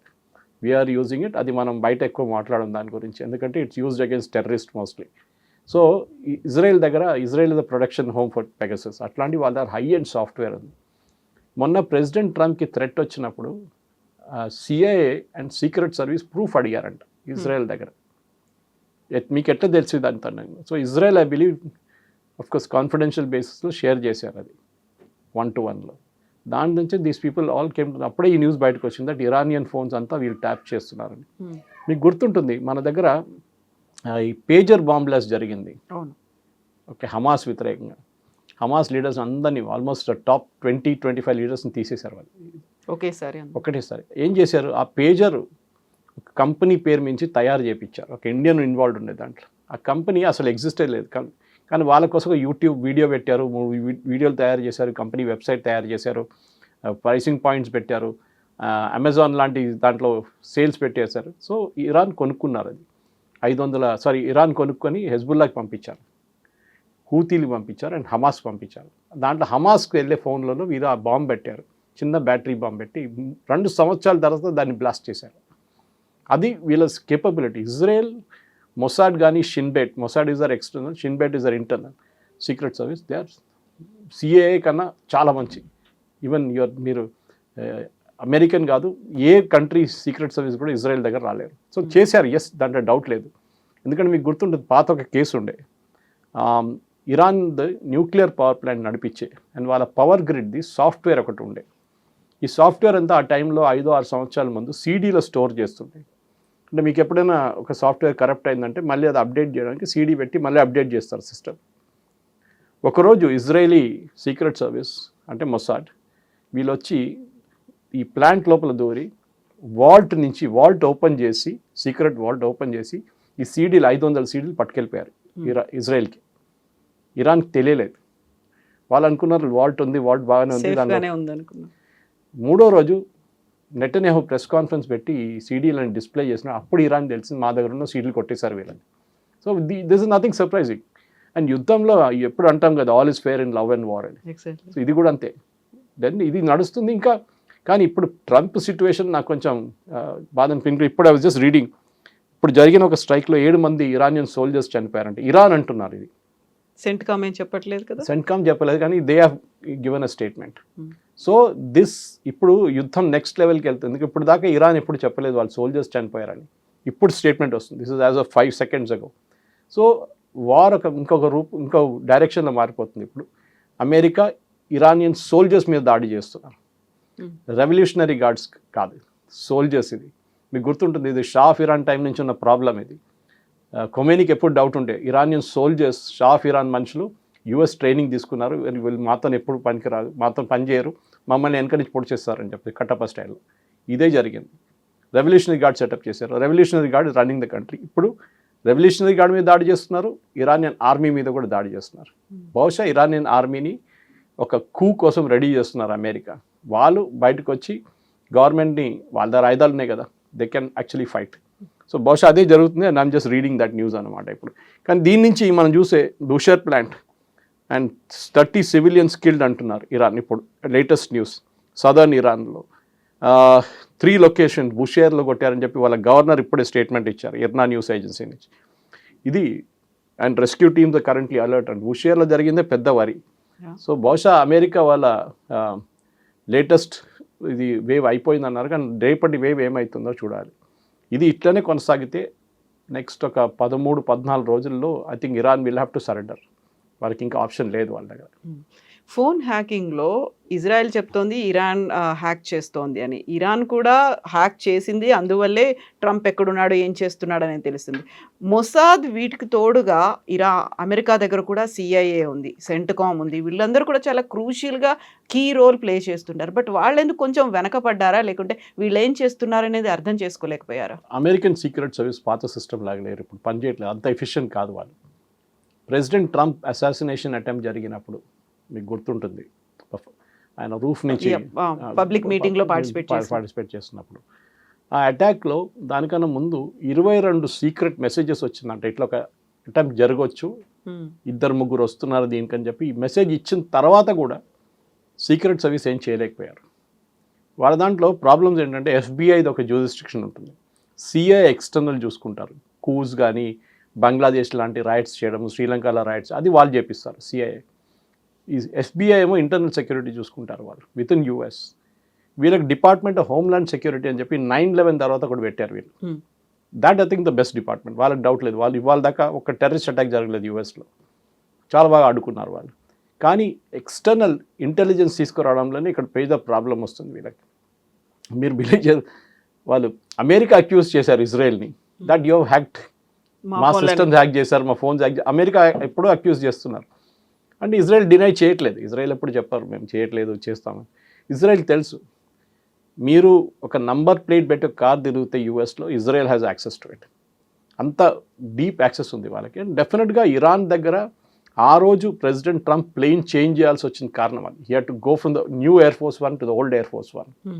వీఆర్ యూజింగ్ ఇట్. అది మనం బయట ఎక్కువ మాట్లాడడం దాని గురించి, ఎందుకంటే it's used against terrorist mostly. So Israel is the production home for Pegasus. అట్లాంటి వాళ్ళ దగ్గర హై అండ్ సాఫ్ట్వేర్ ఉంది. మొన్న ప్రెసిడెంట్ ట్రంప్కి థ్రెట్ వచ్చినప్పుడు CIA and secret service proof అడిగారంట ఇజ్రాయెల్ దగ్గర. మీకు ఎట్లా తెలిసింది అంత? So Israel I believe of course confidential బేసిస్లో షేర్ చేశారు అది 1-to-1లో. దాని నుంచి దీస్ పీపుల్ ఆల్ కేమ్. అప్పుడే ఈ న్యూస్ బయటకు వచ్చింది దట్ ఇరానియన్ ఫోన్స్ అంతా వీళ్ళు ట్యాప్ చేస్తున్నారని. మీకు గుర్తుంటుంది మన దగ్గర ఈ పేజర్ బాంబ్ బ్లాస్ట్ జరిగింది. ఓకే, హమాస్ వ్యతిరేకంగా. హమాస్ లీడర్స్ అందరినీ ఆల్మోస్ట్ టాప్ 20-25 లీడర్స్ని తీసేశారు వాళ్ళు ఒకటేసారి. ఏం చేశారు, ఆ పేజర్ కంపెనీ పేరు మించి తయారు చేయించారు. ఒక ఇండియన్ ఇన్వాల్వ్డ్ ఉండే దాంట్లో. ఆ కంపెనీ అసలు ఎగ్జిస్టే లేదు. కానీ వాళ్ళ కోసం యూట్యూబ్ వీడియో పెట్టారు, వీడియోలు తయారు చేశారు, కంపెనీ వెబ్సైట్ తయారు చేశారు, ప్రైసింగ్ పాయింట్స్ పెట్టారు, అమెజాన్ లాంటి దాంట్లో సేల్స్ పెట్టేశారు. సో ఇరాన్ కొనుక్కున్నారు అది. ఇరాన్ కొనుక్కొని హెజ్బుల్లాకి పంపించారు, హూతీలు పంపించారు అండ్ హమాస్ పంపించారు. దాంట్లో హమాస్కి వెళ్ళే ఫోన్లలో వీరు ఆ బాంబు పెట్టారు, చిన్న బ్యాటరీ బాంబు పెట్టి 2 సంవత్సరాల తర్వాత దాన్ని బ్లాస్ట్ చేశారు. అది వీళ్ళ కేపబిలిటీ. ఇజ్రాయెల్ మొసాడ్ కానీ Shin Bet, Mossad is our external, Shin Bet is our internal secret service. They are CIA కన్నా చాలా మంచి. ఈవెన్ మీరు అమెరికన్ కాదు, ఏ కంట్రీ సీక్రెట్ సర్వీస్ కూడా ఇజ్రాయెల్ దగ్గర రాలేరు. సో చేశారు, ఎస్, దాంట్లో డౌట్ లేదు. ఎందుకంటే మీకు గుర్తుంటుంది, పాత ఒక కేసు ఉండే, ఇరాన్ న్యూక్లియర్ పవర్ ప్లాంట్ నడిపించే అండ్ వాళ్ళ పవర్ గ్రిడ్ది సాఫ్ట్వేర్ ఒకటి ఉండే. ఈ సాఫ్ట్వేర్ అంతా ఆ టైంలో 5-6 సంవత్సరాల ముందు CDలో స్టోర్ చేస్తుండే. అంటే మీకు ఎప్పుడైనా ఒక సాఫ్ట్వేర్ కరప్ట్ అయిందంటే మళ్ళీ అది అప్డేట్ చేయడానికి CD పెట్టి మళ్ళీ అప్డేట్ చేస్తారు సిస్టమ్. ఒకరోజు ఇజ్రాయేలీ సీక్రెట్ సర్వీస్ అంటే మొసాడ్ వీళ్ళు వచ్చి ఈ ప్లాంట్ లోపల దూరి వాల్ట్ ఓపెన్ చేసి, సీక్రెట్ వాల్ట్ ఓపెన్ చేసి ఈ సీడీలు 500 సీడీలు పట్టుకెళ్ళిపోయారు ఇజ్రాయెల్కి. ఇరాన్కి తెలియలేదు. వాళ్ళు అనుకున్నారు వాల్ట్ ఉంది, వాల్ట్ బాగానే ఉంది. సేఫ్గానే ఉందనుకున్నా. మూడో రోజు నెటన్యాహు ప్రెస్ కాన్ఫరెన్స్ పెట్టి ఈ సీడీలను డిస్ప్లే చేసిన అప్పుడు ఇరాన్ తెలిసింది మా దగ్గర ఉన్న సీడీలు కొట్టేశారు వీళ్ళని. So this is nothing surprising. And యుద్ధంలో ఎప్పుడు అంటాం కదా all is fair in love and war అని. సో ఇది కూడా అంతే. దెన్ ఇది నడుస్తుంది ఇంకా. కానీ ఇప్పుడు ట్రంప్ సిచ్యువేషన్ నాకు కొంచెం బాధ అనిపించింది. ఇప్పుడు ఐ వాజ్ జస్ట్ రీడింగ్, ఇప్పుడు జరిగిన ఒక స్ట్రైక్లో 7 మంది ఇరానియన్ సోల్జర్స్ చనిపోయారంటే. ఇరాన్ అంటున్నారు ఇది, సెంట్కామ్ ఏం చెప్పట్లేదు కదా. సెంట్కామ్ చెప్పలేదు కానీ they have given a statement. So this ఇప్పుడు యుద్ధం నెక్స్ట్ లెవెల్కి వెళ్తుంది. ఇప్పుడు దాకా ఇరాన్ ఎప్పుడు చెప్పలేదు వాళ్ళు సోల్జర్స్ చనిపోయారని. ఇప్పుడు స్టేట్మెంట్ వస్తుంది. This is as of 5 seconds ago. So war ఇంకో డైరెక్షన్లో మారిపోతుంది. ఇప్పుడు అమెరికా ఇరానియన్ సోల్జర్స్ మీద దాడి చేస్తున్నారు. రెవల్యూషనరీ గార్డ్స్ కాదు, సోల్జర్స్. ఇది మీకు గుర్తుంటుంది, ఇది షా ఆఫ్ ఇరాన్ టైం నుంచి ఉన్న ప్రాబ్లం ఇది. ఖొమేనీకి ఎప్పుడు డౌట్ ఉంటే Iranian soldiers, Shah of Iran మనుషులు యుఎస్ ట్రైనింగ్ తీసుకున్నారు, వీళ్ళు మాతో ఎప్పుడు పనికిరాదు, మాతో పని చేయరు, మమ్మల్ని వెనక నుంచి పొడి చేస్తారని చెప్పి కట్టప్ప స్టైల్లో. ఇదే జరిగింది. రెవల్యూషనరీ గార్డ్ సెటప్ చేశారు. Revolutionary guard running the country. ఇప్పుడు రెవల్యూషనరీ గార్డ్ మీద దాడి చేస్తున్నారు, ఇరానియన్ ఆర్మీ మీద కూడా దాడి చేస్తున్నారు. బహుశా ఇరానియన్ ఆర్మీని ఒక కూ కోసం రెడీ చేస్తున్నారు అమెరికా. వాళ్ళు బయటకు వచ్చి గవర్నమెంట్ని, వాళ్ళ దగ్గర ఆయుధాలు ఉన్నాయి కదా, they can actually fight. So బహుశా అదే జరుగుతుంది. And I'm just reading that news అనమాట ఇప్పుడు. కానీ దీని నుంచి మనం చూసే బుషర్ ప్లాంట్ అండ్ 30 civilians కిల్డ్ అంటున్నారు ఇరాన్. ఇప్పుడు లేటెస్ట్ న్యూస్ సదర్న్ ఇరాన్లో 3 locations బుషేర్లో కొట్టారని చెప్పి వాళ్ళ గవర్నర్ ఇప్పుడే స్టేట్మెంట్ ఇచ్చారు ఇర్నా న్యూస్ ఏజెన్సీ నుంచి. ఇది and rescue teams currently alert and బుషేర్లో జరిగిందే పెద్ద వరి. సో బహుశా అమెరికా వాళ్ళ లేటెస్ట్ ఇది వేవ్ అయిపోయింది అన్నారు, కానీ రేపటి వేవ్ ఏమవుతుందో చూడాలి. ఇది ఇట్లనే కొనసాగితే నెక్స్ట్ ఒక 13-14 రోజుల్లో I think Iran will have to surrender. వాళ్ళకి ఇంకా ఆప్షన్ లేదు వాళ్ళ దగ్గర. ఫోన్ హ్యాకింగ్లో ఇజ్రాయెల్ చెప్తోంది ఇరాన్ హ్యాక్ చేస్తోంది అని. ఇరాన్ కూడా హ్యాక్ చేసింది, అందువల్లే ట్రంప్ ఎక్కడున్నాడు, ఏం చేస్తున్నాడు అనేది తెలుస్తుంది. మొసాద్ వీటికి తోడుగా అమెరికా దగ్గర కూడా CIA ఉంది, సెంట్కామ్ ఉంది. వీళ్ళందరూ కూడా చాలా క్రూషియల్గా కీ రోల్ ప్లే చేస్తుంటారు. బట్ వాళ్ళెందుకు కొంచెం వెనకపడ్డారా, లేకుంటే వీళ్ళు ఏం చేస్తున్నారు అనేది అర్థం చేసుకోలేకపోయారా? అమెరికన్ సీక్రెట్ సర్వీస్ పాత సిస్టమ్ లాగా లేరు, ఇప్పుడు పనిచేయట్లేదు, అంత ఎఫిషియెంట్ కాదు వాళ్ళు. ప్రెసిడెంట్ ట్రంప్ అసాసినేషన్ అటెంప్ట్ జరిగినప్పుడు మీకు గుర్తుంటుంది, ఆయన రూఫ్ నుంచి పబ్లిక్ మీటింగ్లో పార్టిసిపేట్ చేస్తున్నప్పుడు ఆ అటాక్లో దానికన్నా ముందు 22 సీక్రెట్ మెసేజెస్ వచ్చిందంట. ఇట్లా ఒక అటాక్ జరగవచ్చు, 2-3 వస్తున్నారు దీనికని చెప్పి మెసేజ్ ఇచ్చిన తర్వాత కూడా సీక్రెట్ సర్వీస్ ఏం చేయలేకపోయారు. వాళ్ళ దాంట్లో ప్రాబ్లమ్స్ ఏంటంటే FBIది ఒక జ్యూరిస్డిక్షన్ ఉంటుంది, CIA ఎక్స్టర్నల్ చూసుకుంటారు. కూస్ కానీ బంగ్లాదేశ్ లాంటి రైట్స్ చేయడం, శ్రీలంకలో రైట్స్ అది వాళ్ళు చేపిస్తారు CIA. ఈ FBI ఏమో ఇంటర్నల్ సెక్యూరిటీ చూసుకుంటారు వాళ్ళు విత్ ఇన్ US. వీళ్ళకి డిపార్ట్మెంట్ ఆఫ్ హోమ్లాండ్ సెక్యూరిటీ అని చెప్పి 9/11 తర్వాత కూడా పెట్టారు వీళ్ళు. That I think the best department. వాళ్ళకి డౌట్ లేదు, వాళ్ళు ఇవాళ దాకా ఒక టెర్రరిస్ట్ అటాక్ జరగలేదు USలో, చాలా బాగా ఆడుకున్నారు వాళ్ళు. కానీ ఎక్స్టర్నల్ ఇంటెలిజెన్స్ తీసుకురావడంలోనే ఇక్కడ పెద్ద ప్రాబ్లం వస్తుంది వీళ్ళకి. మీరు బిలీవ్ చేయరు, వాళ్ళు అమెరికా అక్యూజ్ చేశారు ఇజ్రాయెల్ని దట్ యూ హ్యాక్డ్, మా సిస్టమ్స్ హ్యాక్ చేశారు, మా ఫోన్స్ హ్యాక్. అమెరికా ఎప్పుడూ అక్యూజ్ చేస్తున్నారు. అంటే ఇజ్రాయెల్ డినై చేయట్లేదు. ఇజ్రాయెల్ ఎప్పుడు చెప్పారు మేము చేయట్లేదు చేస్తామని. ఇజ్రాయెల్ తెలుసు, మీరు ఒక నంబర్ ప్లేట్ పెట్టి ఒక కార్ తిరిగితే USలో Israel has access to it. అంత డీప్ యాక్సెస్ ఉంది వాళ్ళకి. అండ్ డెఫినెట్గా ఇరాన్ దగ్గర ఆ రోజు ప్రెసిడెంట్ ట్రంప్ ప్లేన్ చేంజ్ చేయాల్సి వచ్చిన కారణం అది. He had to go from the new air force 1 to the old air force 1.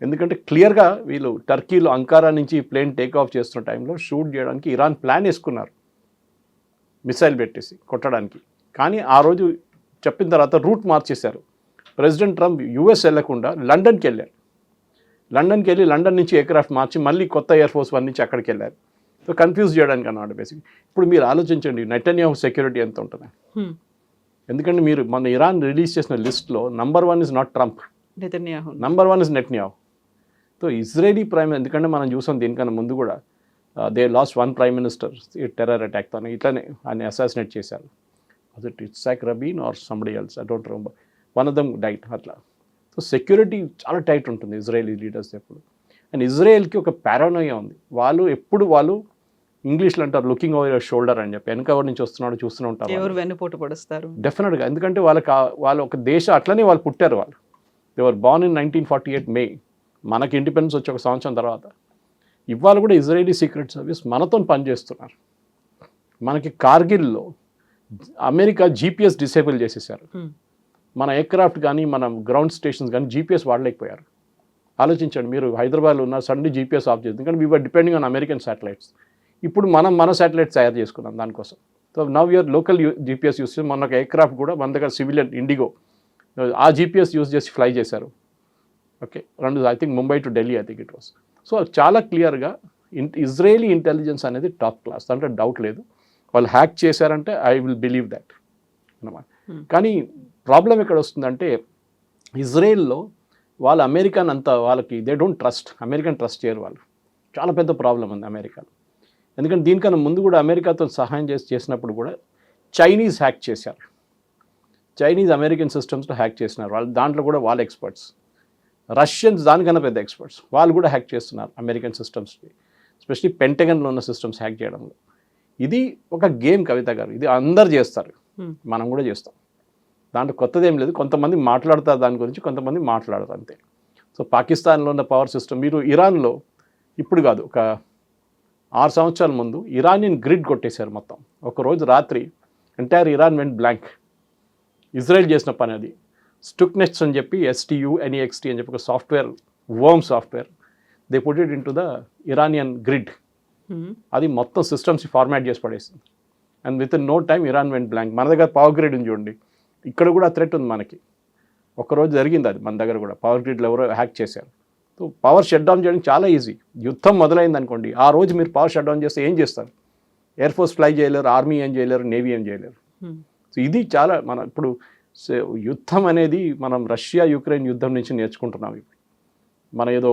ఎందుకంటే క్లియర్గా వీళ్ళు టర్కీలో అంకారా నుంచి ప్లేన్ టేక్ ఆఫ్ చేస్తున్న టైంలో షూట్ చేయడానికి ఇరాన్ ప్లాన్ వేసుకున్నారు, మిసైల్ పెట్టేసి కొట్టడానికి. కానీ ఆ రోజు చెప్పిన తర్వాత రూట్ మార్చేశారు. ప్రెసిడెంట్ ట్రంప్ US వెళ్ళకుండా లండన్కి వెళ్ళారు. లండన్కి వెళ్ళి లండన్ నుంచి ఎయిర్క్రాఫ్ట్ మార్చి మళ్ళీ కొత్త ఎయిర్ ఫోర్స్ 1 నుంచి అక్కడికి వెళ్ళారు. సో కన్ఫ్యూజ్ చేయడానికి అన్నమాట బేసిక్. ఇప్పుడు మీరు ఆలోచించండి నెటన్యాహు సెక్యూరిటీ ఎంత ఉంటుంది. ఎందుకంటే మీరు మన ఇరాన్ రిలీజ్ చేసిన లిస్ట్లో number 1 is not Trump, number 1 is Netanyahu. So Israeli prime, ఎందుకంటే మనం చూసాం దీనికన్నా ముందు కూడా దే లాస్ట్ 1 ప్రైమ్ మినిస్టర్ ఈ టెర్రర్ అటాక్తో, ఇట్లానే ఆయన అసాసినేట్ చేశారు. అది Yitzhak Rabin or somebody else, I don't remember, one of them died అట్లా. సో సెక్యూరిటీ చాలా టైట్ ఉంటుంది ఇజ్రాయలీ లీడర్స్ ఎప్పుడు. అండ్ ఇజ్రాయెల్కి ఒక పారానోయా ఉంది. వాళ్ళు ఇంగ్లీష్లో అంటారు లుకింగ్ ఓవర్ యువర్ షోల్డర్ అని చెప్పి, వెనక ఎవరి నుంచి వస్తున్నాడు చూస్తూనే ఉంటారు. ఎవరు వెన్నుపోటు పడుస్తారు డెఫినెట్గా. ఎందుకంటే వాళ్ళ ఒక దేశం అట్లనే వాళ్ళు పుట్టారు. వాళ్ళు దే వర్ బోర్న్ ఇన్ 1948 మే, మనకి ఇండిపెండెన్స్ వచ్చి 1 సంవత్సరం తర్వాత. ఇవాళ కూడా ఇజ్రాయేలీ సీక్రెట్ సర్వీస్ మనతో పనిచేస్తున్నారు. మనకి కార్గిల్లో అమెరికా జీపీఎస్ డిసేబుల్ చేసేసారు. మన ఎయిర్క్రాఫ్ట్ కానీ మన గ్రౌండ్ స్టేషన్స్ కానీ జీపీఎస్ వాడలేకపోయారు. ఆలోచించండి, మీరు హైదరాబాద్లో ఉన్న సడన్లీ జీపీఎస్ ఆఫ్ చేస్తుంది కానీ we're depending on American satellites. ఇప్పుడు మన శాటిలైట్స్ తయారు చేసుకున్నాం దానికోసం. So now your local GPS use చేసి మన ఎయిర్క్రాఫ్ట్ కూడా మన దగ్గర సివిలియన్ ఇండిగో ఆ జీపీఎస్ యూస్ చేసి ఫ్లై చేశారు. Okay, I think Mumbai to Delhi I think it was. So చాలా క్లియర్గా ఇజ్రాయేలీ ఇంటెలిజెన్స్ అనేది టాప్ క్లాస్, అంటే డౌట్ లేదు. వాళ్ళు హ్యాక్ చేశారంటే ఐ విల్ బిలీవ్ దట్ అన్నమాట. కానీ ప్రాబ్లం ఎక్కడ వస్తుందంటే ఇజ్రాయెల్లో వాళ్ళు అమెరికన్ అంతా వాళ్ళకి they don't trust, American trust చేయరు వాళ్ళు. చాలా పెద్ద ప్రాబ్లం ఉంది అమెరికాలో. ఎందుకంటే దీనికన్నా ముందు కూడా అమెరికాతో సహాయం చేసినప్పుడు కూడా చైనీస్ హ్యాక్ చేశారు. చైనీస్ అమెరికన్ సిస్టమ్స్లో హ్యాక్ చేసినారు వాళ్ళు, దాంట్లో కూడా వాళ్ళ ఎక్స్పర్ట్స్. రష్యన్స్ దానికన్నా పెద్ద ఎక్స్పర్ట్స్, వాళ్ళు కూడా హ్యాక్ చేస్తున్నారు అమెరికన్ సిస్టమ్స్ని, ఎస్పెషలీ పెంటగన్లో ఉన్న సిస్టమ్స్ హ్యాక్ చేయడంలో. ఇది ఒక గేమ్ కవిత గారు, ఇది అందరు చేస్తారు, మనం కూడా చేస్తాం. దాంట్లో కొత్తదేం లేదు. కొంతమంది మాట్లాడతారు దాని గురించి, కొంతమంది మాట్లాడతారు అంతే. సో పాకిస్తాన్లో ఉన్న పవర్ సిస్టమ్, మీరు ఇరాన్లో ఇప్పుడు కాదు ఒక 6 సంవత్సరాల ముందు ఇరానియన్ గ్రిడ్ కొట్టేశారు మొత్తం. ఒకరోజు రాత్రి entire Iran went blank. Israel చేసిన పని అది. స్టుక్నెట్స్ అని చెప్పి STUNEXT అని చెప్పి ఒక software, worm software, they put it into the Iranian grid. అది మొత్తం సిస్టమ్స్ ఫార్మాట్ చేసి పడేసింది. And within no time Iran went blank. మన దగ్గర పవర్ గ్రిడ్ ఉంది చూడండి, ఇక్కడ కూడా థ్రెట్ ఉంది మనకి. ఒకరోజు జరిగింది అది మన దగ్గర కూడా, పవర్ గ్రిడ్లో ఎవరో హ్యాక్ చేశారు. సో పవర్ షట్ డౌన్ చేయడం చాలా ఈజీ. యుద్ధం మొదలైంది అనుకోండి, ఆ రోజు మీరు పవర్ షట్ డౌన్ చేస్తే ఏం చేస్తారు? ఎయిర్ ఫోర్స్ ఫ్లై చేయలేరు, ఆర్మీ ఏం చేయలేరు, నేవీ ఏం చేయలేరు. సో ఇది చాలా మన ఇప్పుడు యుద్ధం అనేది మనం రష్యా యుక్రెయిన్ యుద్ధం నుంచి నేర్చుకుంటున్నాం. ఇప్పుడు మన ఏదో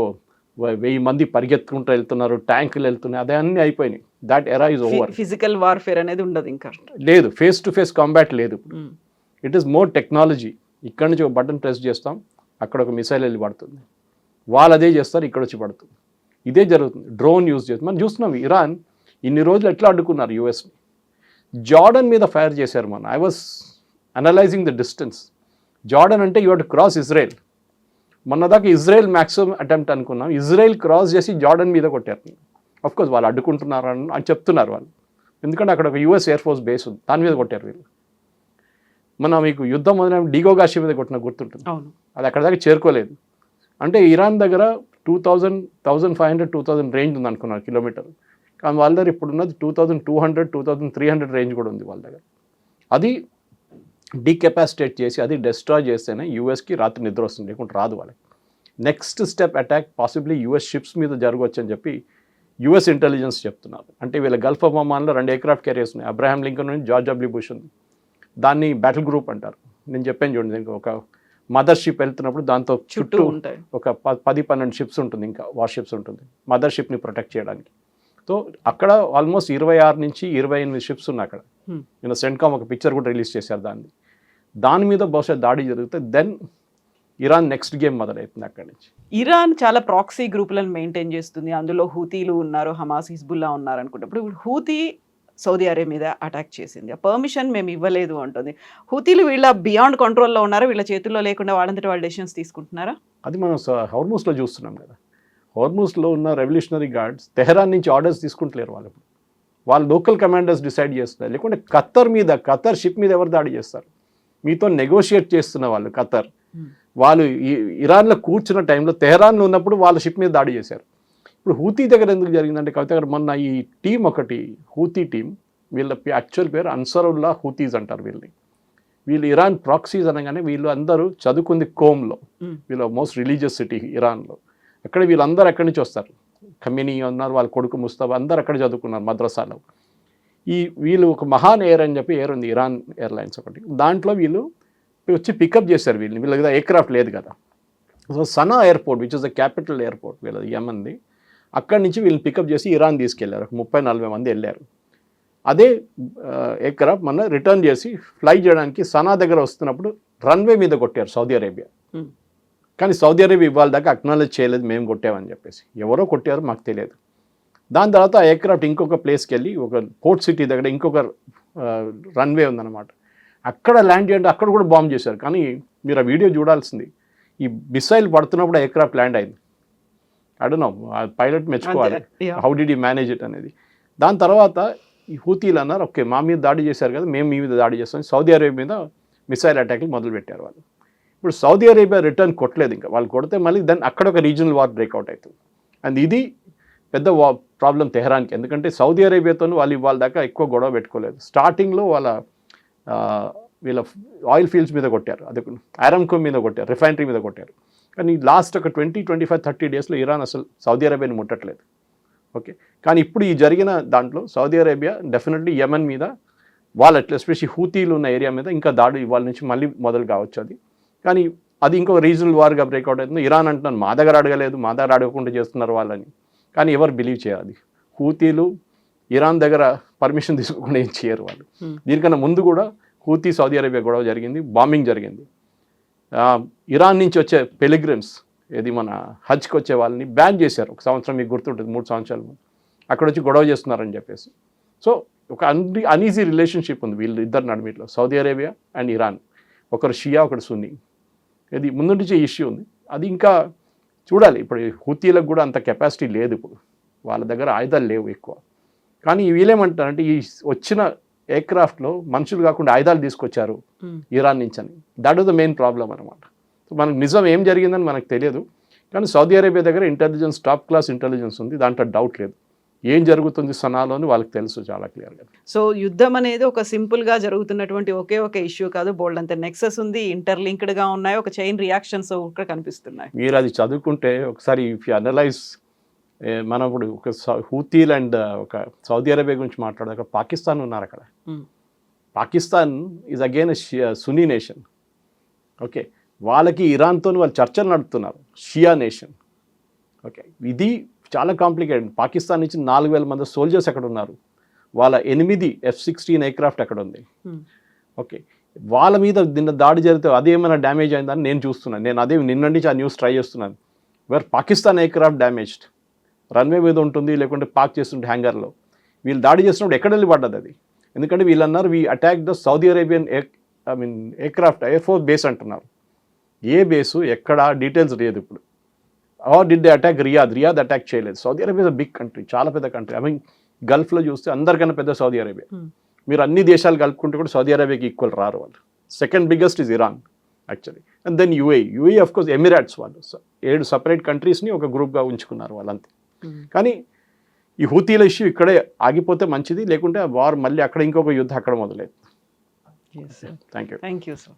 1000 మంది పరిగెత్తుకుంటూ వెళ్తున్నారు, ట్యాంకులు వెళ్తున్నాయి, అదే అన్నీ అయిపోయినాయి. దాట్ ఎరా ఈజ్ ఓవర్. ఫిజికల్ వార్ఫేర్ అనేది ఉండదు ఇంకా, లేదు. ఫేస్ టు ఫేస్ కాంబాట్ లేదు. It is more technology. ఇక్కడ నుంచి ఒక బటన్ ప్రెస్ చేస్తాం, అక్కడ ఒక మిసైల్ వెళ్ళి పడుతుంది. వాళ్ళు అదే చేస్తారు, ఇక్కడ వచ్చి పడుతుంది. ఇదే జరుగుతుంది. డ్రోన్ యూజ్ చేస్తుంది. మనం చూస్తున్నాం ఇరాన్ ఇన్ని రోజులు ఎట్లా అడ్డుకున్నారు యూఎస్ని. జార్డన్ మీద ఫైర్ చేశారు. I was analysing the distance. Jordan అంటే you have to cross Israel. మొన్నదాకా ఇజ్రాయెల్ మ్యాక్సిమం అటెంప్ట్ అనుకున్నాం, ఇజ్రాయెల్ క్రాస్ చేసి జార్డన్ మీద కొట్టారు. అఫ్కోర్స్ వాళ్ళు అడ్డుకుంటున్నారు అని చెప్తున్నారు వాళ్ళు, ఎందుకంటే అక్కడ ఒక US ఎయిర్ ఫోర్స్ బేస్ ఉంది, దాని మీద కొట్టారు వీళ్ళు. మీకు యుద్ధం మొదలైన డిగోగాషి మీద కొట్టిన గుర్తుంటుంది. అది అక్కడ దాకా చేరుకోలేదు. అంటే ఇరాన్ దగ్గర 1500-2000 రేంజ్ ఉంది అనుకున్నారు కిలోమీటర్. కానీ వాళ్ళ దగ్గర ఇప్పుడు ఉన్నది 2200-2300 రేంజ్ కూడా ఉంది వాళ్ళ దగ్గర. అది డీకెపాసిటేట్ చేసి, అది డిస్ట్రాయ్ చేస్తేనే యూఎస్కి రాత్రి నిద్ర వస్తుంది, లేకుంటే రాదు వాళ్ళకి. Next step attack possibly US ships మీద జరగవచ్చు అని చెప్పి US ఇంటెలిజెన్స్ చెప్తున్నారు. అంటే వీళ్ళ గల్ఫ్ ఆఫ్ ఒమాన్లో 2 ఎయిర్క్రాఫ్ట్ క్యారియర్స్ ఉన్నాయి. అబ్రహాం లింకన్ నుంచి జార్జ్ W. బుష్ ఉంది. దాన్ని బ్యాటిల్ గ్రూప్ అంటారు. నేను చెప్పాను చూడండి, దీనికి ఒక మదర్ షిప్ వెళ్తున్నప్పుడు దాంతో చుట్టూ ఒక 10-12 షిప్స్ ఉంటుంది, ఇంకా వార్ షిప్స్ ఉంటుంది మదర్ షిప్ని ప్రొటెక్ట్ చేయడానికి. సో అక్కడ ఆల్మోస్ట్ 26 నుంచి 28 షిప్స్ ఉన్నాయి అక్కడ. నేను సెంట్కామ్ ఒక పిక్చర్ కూడా రిలీజ్ చేశారు దాని మీద బహుశా దాడి జరిగితే దెన్ ఇరాన్ నెక్స్ట్ గేమ్ మొదలవుతుంది అక్కడి నుంచి. ఇరాన్ చాలా ప్రాక్సీ గ్రూపులను మెయింటైన్ చేస్తుంది. అందులో హూతీలు ఉన్నారు, హమాస్, హిజ్బుల్లా ఉన్నారు అనుకుంటే, ఇప్పుడు హూతీ సౌదీ అరేబియా మీద అటాక్ చేసింది, ఆ పర్మిషన్ మేము ఇవ్వలేదు అంటుంది. హూతీలు వీళ్ళ బియాండ్ కంట్రోల్లో ఉన్నారా? వీళ్ళ చేతుల్లో లేకుండా వాళ్ళంతటి వాళ్ళు డెసిషన్స్ తీసుకుంటున్నారా? అది మనం హోర్ముజ్లో చూస్తున్నాం కదా. హోర్ముజ్లో ఉన్న రెవల్యూషనరీ గార్డ్స్ తెహరాన్ నుంచి ఆర్డర్స్ తీసుకుంటలేరు వాళ్ళు లోకల్ కమాండర్స్ డిసైడ్ చేస్తున్నారు. లేకుంటే ఖతర్ షిప్ మీద ఎవరు దాడి చేస్తారు? మీతో నెగోషియేట్ చేస్తున్న వాళ్ళు ఖతర్ వాళ్ళు ఇరాన్లో కూర్చున్న టైంలో తెహరాన్లో ఉన్నప్పుడు వాళ్ళ షిప్ మీద దాడి చేశారు. ఇప్పుడు హూతీ దగ్గర ఎందుకు జరిగిందంటే కవిత గారు, మొన్న ఈ టీం ఒకటి హూతీ టీం, వీళ్ళ యాక్చువల్ పేరు అన్సరుల్లా హూతీస్ అంటారు వీళ్ళు ఇరాన్ ప్రాక్సీస్ అనగానే వీళ్ళు అందరూ చదువుకుంది కోమ్లో, వీళ్ళ మోస్ట్ రిలీజియస్ సిటీ ఇరాన్లో. అక్కడ వీళ్ళందరూ ఎక్కడి నుంచి వస్తారు, ఖమేనీ ఉన్నారు, వాళ్ళ కొడుకు ముస్తఫా, అందరు అక్కడ చదువుకున్నారు మద్రసాలో. వీళ్ళు ఒక మహాన్ ఎయిర్ అని చెప్పి ఎయిర్ ఉంది, ఇరాన్ ఎయిర్లైన్స్ ఒకటి, దాంట్లో వీళ్ళు వచ్చి పికప్ చేశారు వీళ్ళని. వీళ్ళ దగ్గర ఎయిర్క్రాఫ్ట్ లేదు కదా. So Sana airport which is the capital airport వీళ్ళది యమన్ది, అక్కడి నుంచి వీళ్ళని పికప్ చేసి ఇరాన్ తీసుకెళ్లారు. 30-40 మంది వెళ్ళారు. అదే ఎయిర్క్రాఫ్ట్ మన రిటర్న్ చేసి ఫ్లై చేయడానికి సనా దగ్గర వస్తున్నప్పుడు రన్వే మీద కొట్టారు సౌదీ అరేబియా. కానీ సౌదీ అరేబియా ఇవాళ దాకా అక్నాలెడ్జ్ చేయలేదు మేము కొట్టామని చెప్పేసి. ఎవరో కొట్టారో మాకు తెలియదు. దాని తర్వాత ఆ ఎయిర్క్రాఫ్ట్ ఇంకొక ప్లేస్కి వెళ్ళి ఒక పోర్ట్ సిటీ దగ్గర ఇంకొక రన్వే ఉందన్నమాట, అక్కడ ల్యాండ్ చేయండి, అక్కడ కూడా బాంబ్ చేశారు. కానీ మీరు ఆ వీడియో చూడాల్సింది, ఈ మిసైల్ పడుతున్నప్పుడు ఎయిర్క్రాఫ్ట్ ల్యాండ్ అయింది. అడనో ఆ పైలట్ మెచ్చుకోవాలి అంతే, yeah. How did you manage it అనేది. దాని తర్వాత ఈ హూతీలు అన్నారు ఓకే మా మీద దాడి చేశారు కదా మేము మీ మీద దాడి చేస్తాం, సౌదీ అరేబియా మీద మిసైల్ అటాక్లు మొదలు పెట్టారు వాళ్ళు. ఇప్పుడు సౌదీ అరేబియా రిటర్న్ కొట్టలేదు, ఇంకా వాళ్ళు కొడితే మళ్ళీ దాన్ని అక్కడ ఒక రీజనల్ వార్ బ్రేక్అవుట్ అవుతుంది. అండ్ ఇది పెద్ద ప్రాబ్లం తెహరాన్కి, ఎందుకంటే సౌదీ అరేబియాతో వాళ్ళు ఇవాళ దాకా ఎక్కువ గొడవ పెట్టుకోలేదు. స్టార్టింగ్లో వీళ్ళ ఆయిల్ ఫీల్డ్స్ మీద కొట్టారు, అది ఆరామ్కో మీద కొట్టారు, రిఫైనరీ మీద కొట్టారు. కానీ లాస్ట్ ఒక 20-25-30 డేస్లో ఇరాన్ అసలు సౌదీ అరేబియాని ముట్టట్లేదు. ఓకే, కానీ ఇప్పుడు ఈ జరిగిన దాంట్లో సౌదీ అరేబియా డెఫినెట్లీ యెమెన్ మీద వాళ్ళు అట్లా ఎస్పెషల్లీ హూతీలు ఉన్న ఏరియా మీద ఇంకా దాడి ఇవాళ నుంచి మళ్ళీ మొదలు కావచ్చు అది. కానీ అది ఇంకొక రీజనల్ వార్గా బ్రేక్అవుట్ అవుతుంది. ఇరాన్ అంటున్నాను మా దగ్గర అడగలేదు, మా దగ్గర అడగకుండా చేస్తున్నారు వాళ్ళని, కానీ ఎవరు బిలీవ్ చేయాలి? హూతీలు ఇరాన్ దగ్గర పర్మిషన్ తీసుకోకుండా ఏం చేయరు వాళ్ళు. దీనికన్నా ముందు కూడా హూతీ సౌదీ అరేబియా గొడవ జరిగింది, బాంబింగ్ జరిగింది. ఇరాన్ నుంచి వచ్చే పెలిగ్రిమ్స్ ఏది మన హజ్కి వచ్చే వాళ్ళని బ్యాన్ చేశారు ఒక సంవత్సరం, మీకు గుర్తుంటుంది 3 సంవత్సరాల ముందు. అక్కడ వచ్చి గొడవ చేస్తున్నారని చెప్పేసి. సో ఒక అన్ఈజీ రిలేషన్షిప్ ఉంది వీళ్ళు ఇద్దరు నడుమిట్లో, సౌదీ అరేబియా అండ్ ఇరాన్. ఒకరు షియా ఒకరు సున్నీ, ఇది ముందు నుంచి ఇష్యూ ఉంది. అది ఇంకా చూడాలి. ఇప్పుడు హూతీలకు కూడా అంత కెపాసిటీ లేదు, ఇప్పుడు వాళ్ళ దగ్గర ఆయుధాలు లేవు ఎక్కువ. కానీ వీళ్ళేమంటారంటే ఈ వచ్చిన ఎయిర్క్రాఫ్ట్లో మనుషులు కాకుండా ఆయుధాలు తీసుకొచ్చారు ఇరాన్ నుంచి అని. That was the main problem అనమాట. సో మనకు నిజం ఏం జరిగిందని మనకు తెలియదు, కానీ సౌదీ అరేబియా దగ్గర ఇంటెలిజెన్స్ టాప్ క్లాస్ ఇంటెలిజెన్స్ ఉంది, దాంట్లో డౌట్ లేదు. ఏం జరుగుతుంది సనాలో అని వాళ్ళకి తెలుసు చాలా క్లియర్గా. సో యుద్ధం అనేది ఒక సింపుల్గా జరుగుతున్నటువంటి ఒకే ఒక ఇష్యూ కాదు, బోల్డ్ అంత నెక్సెస్ ఉంది, ఇంటర్లింక్డ్గా ఉన్నాయి, ఒక చైన్ రియాక్షన్స్ కూడా కనిపిస్తున్నాయి. మీరు అది చదువుకుంటే ఒకసారి ఇఫ్ యూ అనలైజ్, మనం ఇప్పుడు ఒక హూతీలు అండ్ ఒక సౌదీ అరేబియా గురించి మాట్లాడే అక్కడ పాకిస్తాన్ ఉన్నారు. అక్కడ Pakistan is again Sunni nation. Okay, వాళ్ళకి ఇరాన్తో వాళ్ళు చర్చలు నడుపుతున్నారు, షియా నేషన్. ఓకే, ఇది చాలా కాంప్లికేటెడ్. పాకిస్తాన్ నుంచి 4,000 మంది సోల్జర్స్ అక్కడ ఉన్నారు, వాళ్ళ 8 F-16 ఎయిర్క్రాఫ్ట్ అక్కడ ఉంది. ఓకే, వాళ్ళ మీద నిన్న దాడి జరిగితే అదేమైనా డ్యామేజ్ అయిందని నేను చూస్తున్నాను. నేను అదే నిన్న నుంచి ఆ న్యూస్ ట్రై చేస్తున్నాను. Where Pakistan aircraft damaged, runway మీద ఉంటుంది లేకుంటే పార్క్ చేస్తుంటే హ్యాంగర్లో. వీళ్ళు దాడి చేస్తున్నప్పుడు ఎక్కడ వెళ్ళి పడ్డది అది? ఎందుకంటే వీళ్ళు అన్నారు we attack the Saudi Arabian aircraft air force base అంటున్నారు. ఏ బేసు ఎక్కడ డీటెయిల్స్ లేదు ఇప్పుడు. Or did they attack Riyadh attack చేయలేదు. సౌదీ అరేబియా బిగ్ కంట్రీ, చాలా పెద్ద కంట్రీ. గల్ఫ్లో చూస్తే అందరికన్నా పెద్ద సౌదీ అరేబియా. మీరు అన్ని దేశాలు కలుపుకుంటే కూడా సౌదీ అరేబియాకి ఈక్వల్ రారు వాళ్ళు. Second biggest is Iran actually, and then UAE of course Emirates. వాళ్ళు 7 సపరేట్ కంట్రీస్ని ఒక గ్రూప్గా ఉంచుకున్నారు వాళ్ళంతే. కానీ ఈ హూతీల ఇష్యూ ఇక్కడే ఆగిపోతే మంచిది, లేకుంటే వార్ మళ్ళీ అక్కడ ఇంకొక యుద్ధం అక్కడ మొదలైంది. Yes, sir. Thank you. Thank you, sir.